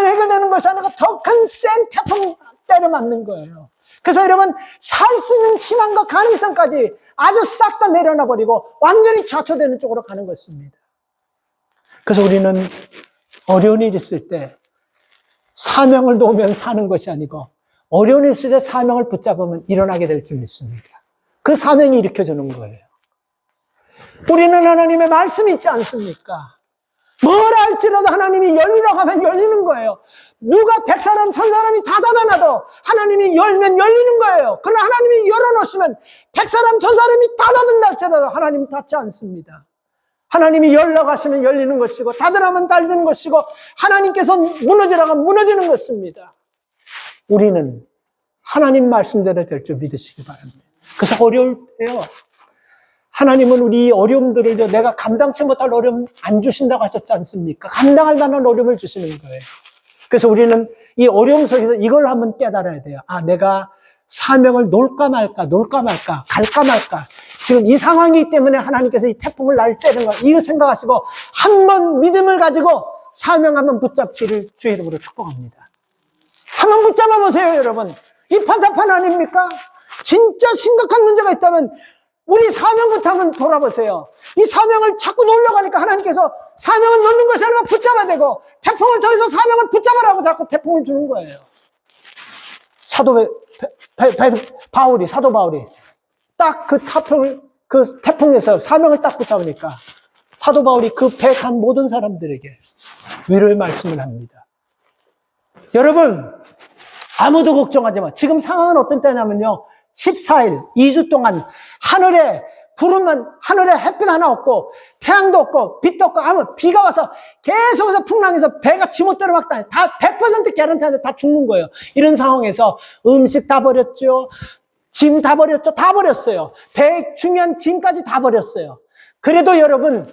해결되는 것이 아니라 더 큰 센 태풍 때려 맞는 거예요. 그래서 여러분, 살 수 있는 희망과 가능성까지 아주 싹 다 내려놔 버리고 완전히 좌초되는 쪽으로 가는 것입니다. 그래서 우리는 어려운 일 있을 때 사명을 놓으면 사는 것이 아니고 어려운 일 있을 때 사명을 붙잡으면 일어나게 될 줄 믿습니다. 그 사명이 일으켜주는 거예요. 우리는 하나님의 말씀이 있지 않습니까? 뭘 할지라도 하나님이 열리라고 하면 열리는 거예요. 누가 100사람, 1000사람이 다 닫아놔도 하나님이 열면 열리는 거예요. 그러나 하나님이 열어놓으시면 100사람, 1000사람이 다 닫은다 할지라도 하나님은 닫지 않습니다. 하나님이 열라고 하시면 열리는 것이고 닫으라면 닫는 것이고 하나님께서 무너지라고 하면 무너지는 것입니다. 우리는 하나님 말씀대로 될 줄 믿으시기 바랍니다. 그래서 어려울 때요, 하나님은 우리 어려움들을 내가 감당치 못할 어려움 안 주신다고 하셨지 않습니까? 감당할 만한 어려움을 주시는 거예요. 그래서 우리는 이 어려움 속에서 이걸 한번 깨달아야 돼요. 내가 사명을 놓을까 말까, 갈까 말까. 지금 이 상황이기 때문에 하나님께서 이 태풍을 날 때리는 거야. 이거 생각하시고 한번 믿음을 가지고 사명 한번 붙잡기를 주의 이름으로 축복합니다. 한번 붙잡아 보세요, 여러분. 이 파사판 아닙니까? 진짜 심각한 문제가 있다면 우리 사명부터 한번 돌아보세요. 이 사명을 자꾸 놀려가니까 하나님께서 사명을 놓는 것이 아니라 붙잡아야 되고, 태풍을 통해서 사명을 붙잡으라고 자꾸 태풍을 주는 거예요. 사도 바울이 딱 그 태풍에서 사명을 딱 붙잡으니까 사도 바울이 그 배 간 모든 사람들에게 위로의 말씀을 합니다. 여러분, 아무도 걱정하지 마. 지금 상황은 어떤 때냐면요, 14일, 2주 동안 하늘에 햇빛 하나 없고, 태양도 없고, 빛도 없고, 비가 와서 계속해서 풍랑해서 배가 지멋대로 막 다녀. 다 100% 개런티한테 다 죽는 거예요. 이런 상황에서 음식 다 버렸죠. 짐 다 버렸죠. 다 버렸어요. 배에 중요한 짐까지 다 버렸어요. 그래도 여러분,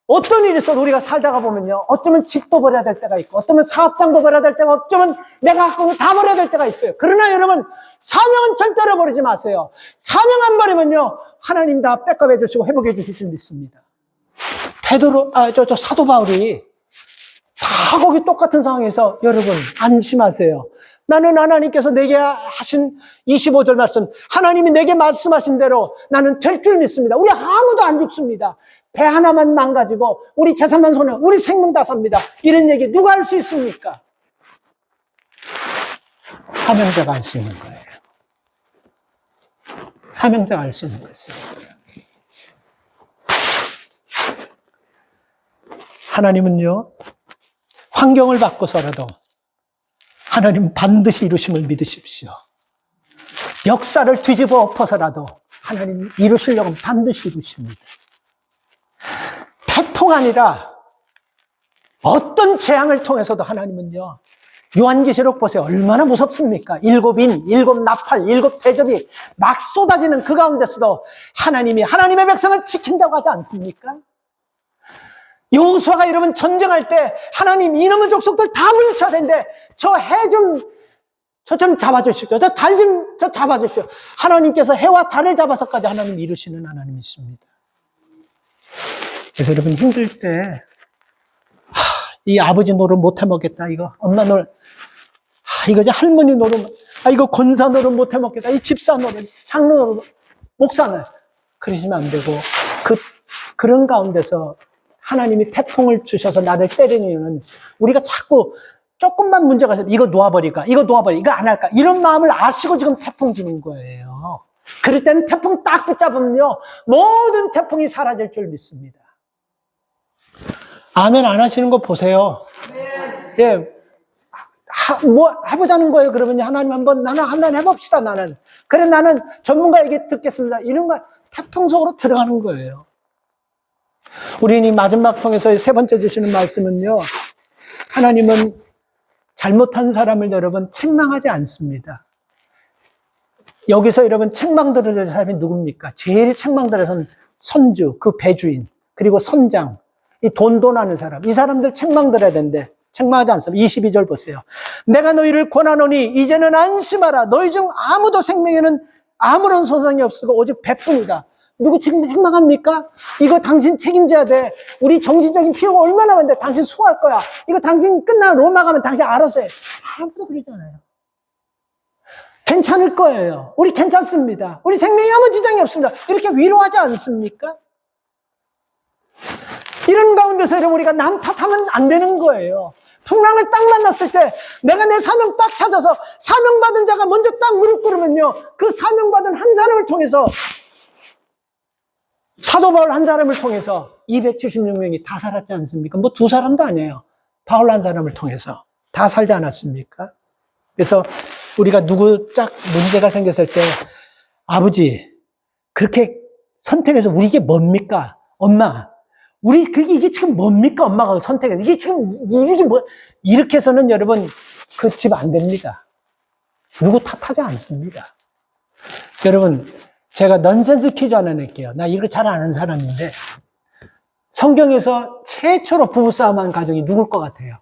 어떤 일이 있어도 우리가 살다가 보면요, 어쩌면 집도 버려야 될 때가 있고, 어쩌면 사업장도 버려야 될 때가, 어쩌면 내가 갖고 있는 거 다 버려야 될 때가 있어요. 그러나 여러분, 사명은 절대로 버리지 마세요. 사명 안 버리면요, 하나님 다 백업해 주시고 회복해 주실 줄 믿습니다. 사도 바울이 다 거기 똑같은 상황에서 여러분, 안심하세요. 나는 하나님께서 내게 하신 25절 말씀, 하나님이 내게 말씀하신 대로 나는 될 줄 믿습니다. 우리 아무도 안 죽습니다. 배 하나만 망가지고 우리 재산만 손해, 우리 생명 다 삽니다. 이런 얘기 누가 할 수 있습니까? 사명자가 할 수 있는 거예요. 사명자가 할 수 있는 것이에요. 하나님은요, 환경을 바꿔서라도 하나님은 반드시 이루심을 믿으십시오. 역사를 뒤집어 엎어서라도 하나님 이루시려고 반드시 이루십니다. 태풍 아니라 어떤 재앙을 통해서도 하나님은요, 요한계시록 보세요. 얼마나 무섭습니까? 7인, 7나팔, 7대접이 막 쏟아지는 그 가운데서도 하나님이 하나님의 백성을 지킨다고 하지 않습니까? 여호수아가 여러분 전쟁할 때 하나님 이놈의 족속들 다 물리쳐야 되는데 저 좀 잡아주십시오. 저 달 좀 잡아주십시오. 하나님께서 해와 달을 잡아서까지 하나님 이루시는 하나님이십니다. 그래서 여러분 힘들 때 이 아버지 노릇 못 해먹겠다, 이거 엄마 노릇, 이거 이제 할머니 노릇, 이거 권사 노릇 못 해먹겠다, 이 집사 노릇, 장로 노릇, 목사 노릇, 그러시면 안 되고, 그런 가운데서 하나님이 태풍을 주셔서 나를 때리는 이유는 우리가 자꾸 조금만 문제가 있어도 이거 놓아버릴까, 이거 안 할까, 이런 마음을 아시고 지금 태풍 주는 거예요. 그럴 때는 태풍 딱 붙잡으면요, 모든 태풍이 사라질 줄 믿습니다. 아멘 안 하시는 거 보세요. 예, 해보자는 거예요. 그러면 하나님 나는 해봅시다, 나는. 그래, 나는 전문가 얘기 듣겠습니다. 이런 거 태풍 속으로 들어가는 거예요. 우리는 이 마지막 통에서의 세 번째 주시는 말씀은요, 하나님은 잘못한 사람을 여러분 책망하지 않습니다. 여기서 여러분 책망들을 사람이 누굽니까? 제일 책망들에서는 선주, 그 배주인, 그리고 선장, 이 돈하는 사람, 이 사람들 책망들어야 되는데 책망하지 않습니다. 22절 보세요. 내가 너희를 권하노니 이제는 안심하라. 너희 중 아무도 생명에는 아무런 손상이 없으고 오직 배뿐이다. 누구 지금 책망합니까? 이거 당신 책임져야 돼. 우리 정신적인 피로가 얼마나 많은데 당신 수고할 거야. 이거 당신 끝나고 로마 가면 당신 알아서 해. 아무도 그러잖아요. 괜찮을 거예요. 우리 괜찮습니다. 우리 생명에 아무 지장이 없습니다. 이렇게 위로하지 않습니까? 이런 가운데서 여러분 우리가 남 탓하면 안 되는 거예요. 풍랑을 딱 만났을 때 내가 내 사명 딱 찾아서 사명받은 자가 먼저 딱 무릎 꿇으면요, 그 사명받은 한 사람을 통해서, 사도 바울 한 사람을 통해서 276명이 다 살았지 않습니까? 뭐 두 사람도 아니에요. 바울 한 사람을 통해서 다 살지 않았습니까? 그래서 우리가 누구 짝 문제가 생겼을 때, 아버지 그렇게 선택해서 우리 이게 뭡니까? 엄마 이게 지금 뭡니까? 엄마가 선택해서 이게 지금 이렇게 해서는 여러분 그 집 안 됩니다. 누구 탓하지 않습니다. 여러분, 제가 넌센스 퀴즈 하나 낼게요. 나 이걸 잘 아는 사람인데, 성경에서 최초로 부부싸움한 가정이 누굴 것 같아요?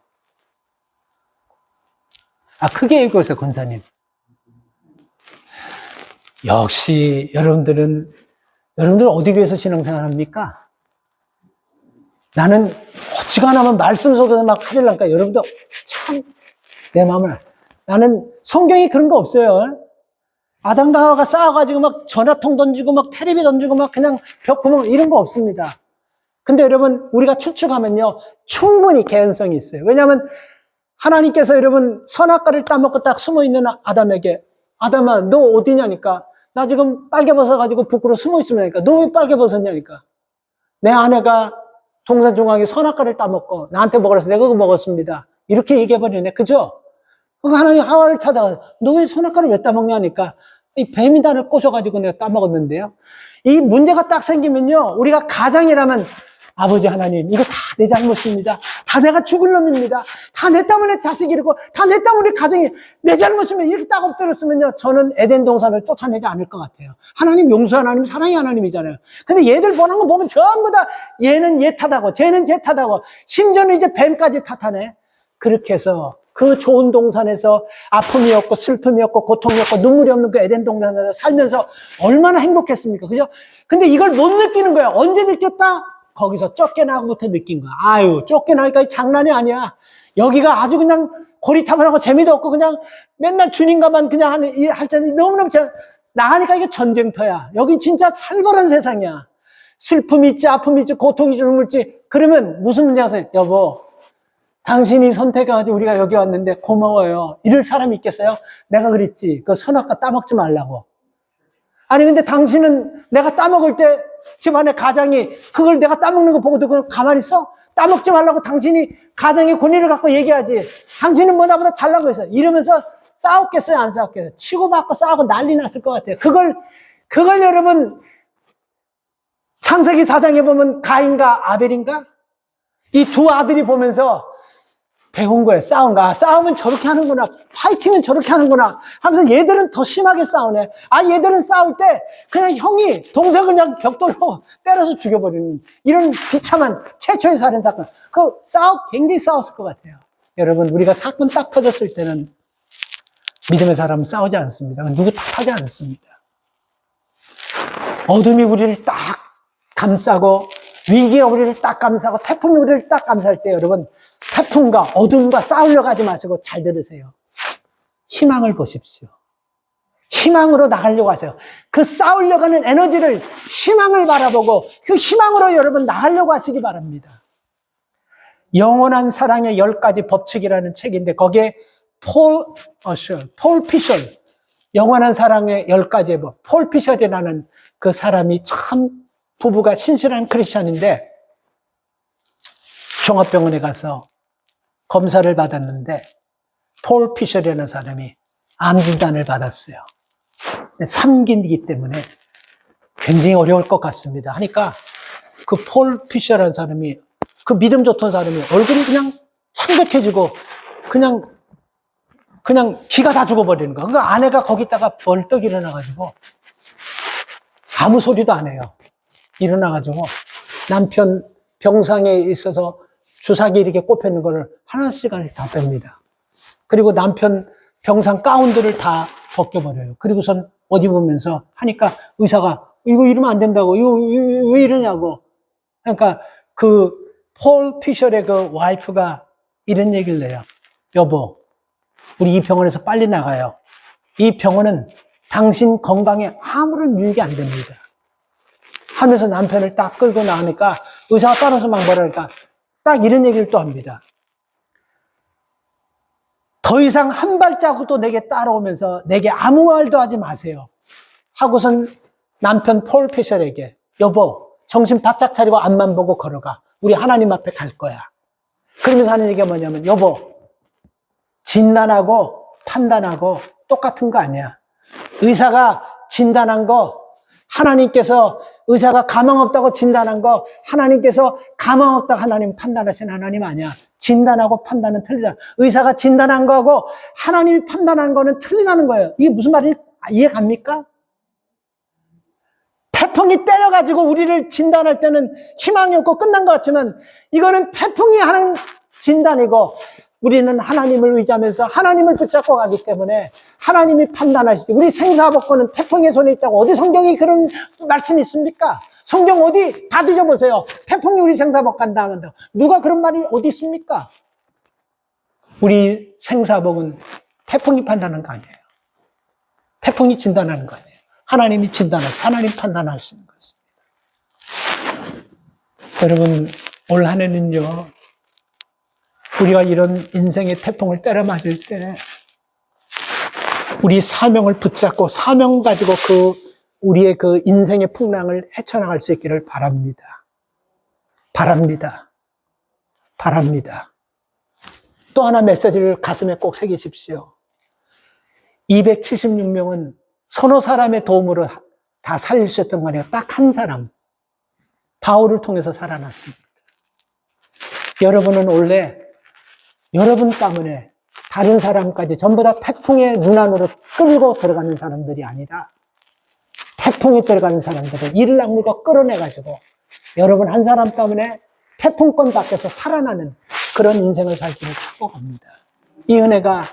크게 읽어주세요, 권사님. 역시 여러분들은 어디 교회에서 신앙생활 합니까? 나는 어지간하면 말씀 속에서 막 하질라니까 여러분도 참 내 마음을, 나는 성경에 그런 거 없어요. 아담과 하와가 싸워가지고 막 전화통 던지고 막 테레비 던지고 막 그냥 벽 구멍 이런 거 없습니다. 근데 여러분, 우리가 추측하면요, 충분히 개연성이 있어요. 왜냐하면 하나님께서 여러분 선악과를 따먹고 딱 숨어있는 아담에게, 아담아 너 어디냐니까, 나 지금 빨개 벗어가지고 부끄러워 숨어있으면니까, 너 왜 빨개 벗었냐니까, 내 아내가 동산 중앙에 선악과를 따먹고 나한테 먹으라 해서 내가 그거 먹었습니다. 이렇게 얘기해버리네. 그죠? 그러니까 하나님 하와를 찾아가서 너 왜 선악과를 왜 따먹냐니까, 이 뱀이 나를 꼬셔가지고 내가 따먹었는데요. 이 문제가 딱 생기면요, 우리가 가장이라면 아버지 하나님, 이거 다 내 잘못입니다. 다 내가 죽을 놈입니다. 다 내 때문에 자식이 이르고, 다 내 때문에 가정이 내 잘못이면 이렇게 딱 엎드렸으면요, 저는 에덴 동산을 쫓아내지 않을 것 같아요. 하나님 용서 하나님, 사랑의 하나님이잖아요. 근데 얘들 보는 거 보면 전부 다 얘는 얘 탓하고, 쟤는 쟤 탓하고, 심지어는 이제 뱀까지 탓하네. 그렇게 해서 그 좋은 동산에서 아픔이 없고 슬픔이 없고 고통이 없고 눈물이 없는 그 에덴 동산에서 살면서 얼마나 행복했습니까? 그죠? 근데 이걸 못 느끼는 거야. 언제 느꼈다? 거기서 쫓겨나고부터 느낀 거야. 아유, 쫓겨나니까 장난이 아니야. 여기가 아주 그냥 고리타분하고 재미도 없고 그냥 맨날 주님과만 그냥 할 때는 너무너무 나가니까 이게 전쟁터야. 여기 진짜 살벌한 세상이야. 슬픔이 있지, 아픔이 있지, 고통이 있지, 눈물 있지. 그러면 무슨 문제가 있어요? 여보, 당신이 선택해가지고 우리가 여기 왔는데 고마워요. 이럴 사람이 있겠어요? 내가 그랬지. 그 선악과 따먹지 말라고. 아니 근데 당신은 내가 따먹을 때 집안의 가장이 그걸 내가 따먹는 거 보고도 그걸 가만히 있어? 따먹지 말라고 당신이 가정의 권위를 갖고 얘기하지. 당신은 뭐 나보다 잘나고 있어. 이러면서 싸웠겠어요? 안 싸웠겠어요? 치고받고 싸우고 난리 났을 것 같아요. 그걸 여러분 창세기 4장에 보면 가인과 아벨인가? 이 두 아들이 보면서 배운 거예요. 싸우면 저렇게 하는구나. 파이팅은 저렇게 하는구나. 하면서 얘들은 더 심하게 싸우네. 아, 얘들은 싸울 때 그냥 형이 동생을 그냥 벽돌로 때려서 죽여버리는 이런 비참한 최초의 살인 사건. 굉장히 싸웠을 것 같아요. 여러분, 우리가 사건 딱 터졌을 때는 믿음의 사람은 싸우지 않습니다. 누구 탓하지 않습니다. 어둠이 우리를 딱 감싸고 위기가 우리를 딱 감싸고 태풍이 우리를 딱 감쌀 때 여러분, 태풍과 어둠과 싸우려고 하지 마시고 잘 들으세요. 희망을 보십시오. 희망으로 나가려고 하세요. 그 싸우려고 하는 에너지를 희망을 바라보고 그 희망으로 여러분 나가려고 하시기 바랍니다. 영원한 사랑의 10가지 법칙이라는 책인데 거기에 폴 피셜 영원한 사랑의 10가지 법, 폴 피셜이라는 그 사람이 참 부부가 신실한 크리스찬인데 종합병원에 가서 검사를 받았는데 폴 피셜이라는 사람이 암 진단을 받았어요. 3기이기 때문에 굉장히 어려울 것 같습니다. 하니까 그 폴 피셜이라는 사람이 그 믿음 좋던 사람이 얼굴이 그냥 창백해지고 그냥 기가 다 죽어버리는 거야. 그 아내가 거기다가 벌떡 일어나가지고 아무 소리도 안 해요. 일어나가지고 남편 병상에 있어서 주사기 이렇게 꼽혀있는 거를 하나씩 다 뺍니다. 그리고 남편 병상 가운들을 다 벗겨버려요. 그리고선 어디 보면서 하니까 의사가 이거 이러면 안 된다고, 이거 왜 이러냐고. 그러니까 그 폴 피셜의 그 와이프가 이런 얘기를 해요. 여보, 우리 이 병원에서 빨리 나가요. 이 병원은 당신 건강에 아무런 유익이 안 됩니다. 하면서 남편을 딱 끌고 나가니까 의사가 따라서 막 뭐라 그럴까 딱 이런 얘기를 또 합니다. 더 이상 한 발자국도 내게 따라오면서 내게 아무 말도 하지 마세요. 하고선 남편 폴 피셜에게 여보, 정신 바짝 차리고 앞만 보고 걸어가. 우리 하나님 앞에 갈 거야. 그러면서 하는 얘기가 뭐냐면 여보, 진단하고 판단하고 똑같은 거 아니야. 의사가 진단한 거 하나님께서 의사가 가망 없다고 진단한 거 하나님께서 가망 없다고 하나님 판단하신 하나님 아니야. 진단하고 판단은 틀리다. 의사가 진단한 거하고 하나님이 판단한 거는 틀리다는 거예요. 이게 무슨 말인지 이해 갑니까? 태풍이 때려가지고 우리를 진단할 때는 희망이 없고 끝난 것 같지만 이거는 태풍이 하는 진단이고 우리는 하나님을 의지하면서 하나님을 붙잡고 가기 때문에 하나님이 판단하시지. 우리 생사복권은 태풍의 손에 있다고 어디 성경에 그런 말씀이 있습니까? 성경 어디 다 뒤져보세요. 태풍이 우리 생사복 간다 한다. 누가 그런 말이 어디 있습니까? 우리 생사복은 태풍이 판단하는 거 아니에요. 태풍이 진단하는 거 아니에요. 하나님이 진단하고 하나님 판단하시는 것입니다. 여러분, 올 한 해는요, 우리가 이런 인생의 태풍을 때려 맞을 때 우리 사명을 붙잡고 사명 가지고 우리의 그 인생의 풍랑을 헤쳐나갈 수 있기를 바랍니다. 바랍니다. 바랍니다. 또 하나 메시지를 가슴에 꼭 새기십시오. 276명은 서너 사람의 도움으로 다 살릴 수 있었던 거 아니에요. 딱 한 사람, 바울을 통해서 살아났습니다. 여러분은 원래 여러분 때문에 다른 사람까지 전부 다 태풍의 눈 안으로 끌고 들어가는 사람들이 아니라 태풍이 들어가는 사람들을 이를 악물고 끌어내가지고 여러분 한 사람 때문에 태풍권 밖에서 살아나는 그런 인생을 살기를 축복합니다. 이 은혜가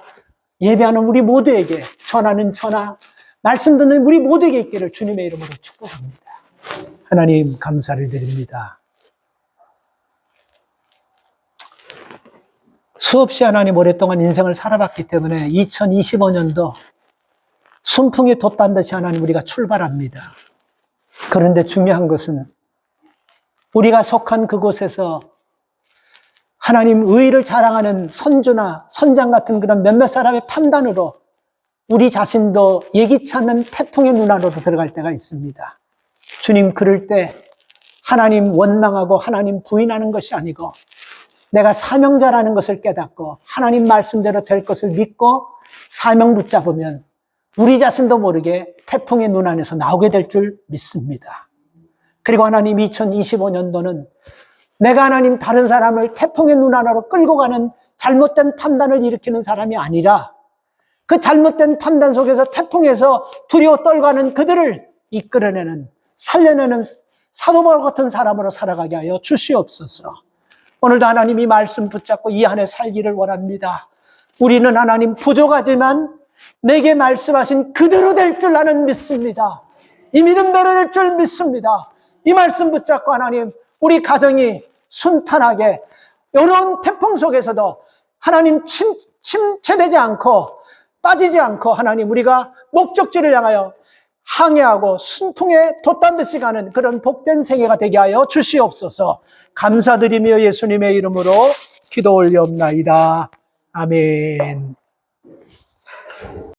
예배하는 우리 모두에게, 전하는 전하, 말씀 듣는 우리 모두에게 있기를 주님의 이름으로 축복합니다. 하나님 감사를 드립니다. 수없이 하나님 오랫동안 인생을 살아봤기 때문에 2025년도 순풍이 돋단 듯이 하나님 우리가 출발합니다. 그런데 중요한 것은 우리가 속한 그곳에서 하나님 의의를 자랑하는 선조나 선장 같은 그런 몇몇 사람의 판단으로 우리 자신도 예기치 않는 태풍의 눈 안으로 들어갈 때가 있습니다. 주님, 그럴 때 하나님 원망하고 하나님 부인하는 것이 아니고 내가 사명자라는 것을 깨닫고 하나님 말씀대로 될 것을 믿고 사명 붙잡으면 우리 자신도 모르게 태풍의 눈 안에서 나오게 될 줄 믿습니다. 그리고 하나님 2025년도는 내가 하나님 다른 사람을 태풍의 눈 안으로 끌고 가는 잘못된 판단을 일으키는 사람이 아니라 그 잘못된 판단 속에서 태풍에서 두려워 떨고하는 그들을 이끌어내는, 살려내는 사도 바울 같은 사람으로 살아가게 하여 주시옵소서. 오늘도 하나님 이 말씀 붙잡고 이 안에 살기를 원합니다. 우리는 하나님 부족하지만 내게 말씀하신 그대로 될 줄 나는 믿습니다. 이 믿음대로 될 줄 믿습니다. 이 말씀 붙잡고 하나님 우리 가정이 순탄하게 어려운 태풍 속에서도 하나님 침체되지 않고 빠지지 않고 하나님 우리가 목적지를 향하여 항해하고 순풍에 돛단 듯이 가는 그런 복된 생애가 되게 하여 주시옵소서. 감사드리며 예수님의 이름으로 기도 올리옵나이다. 아멘.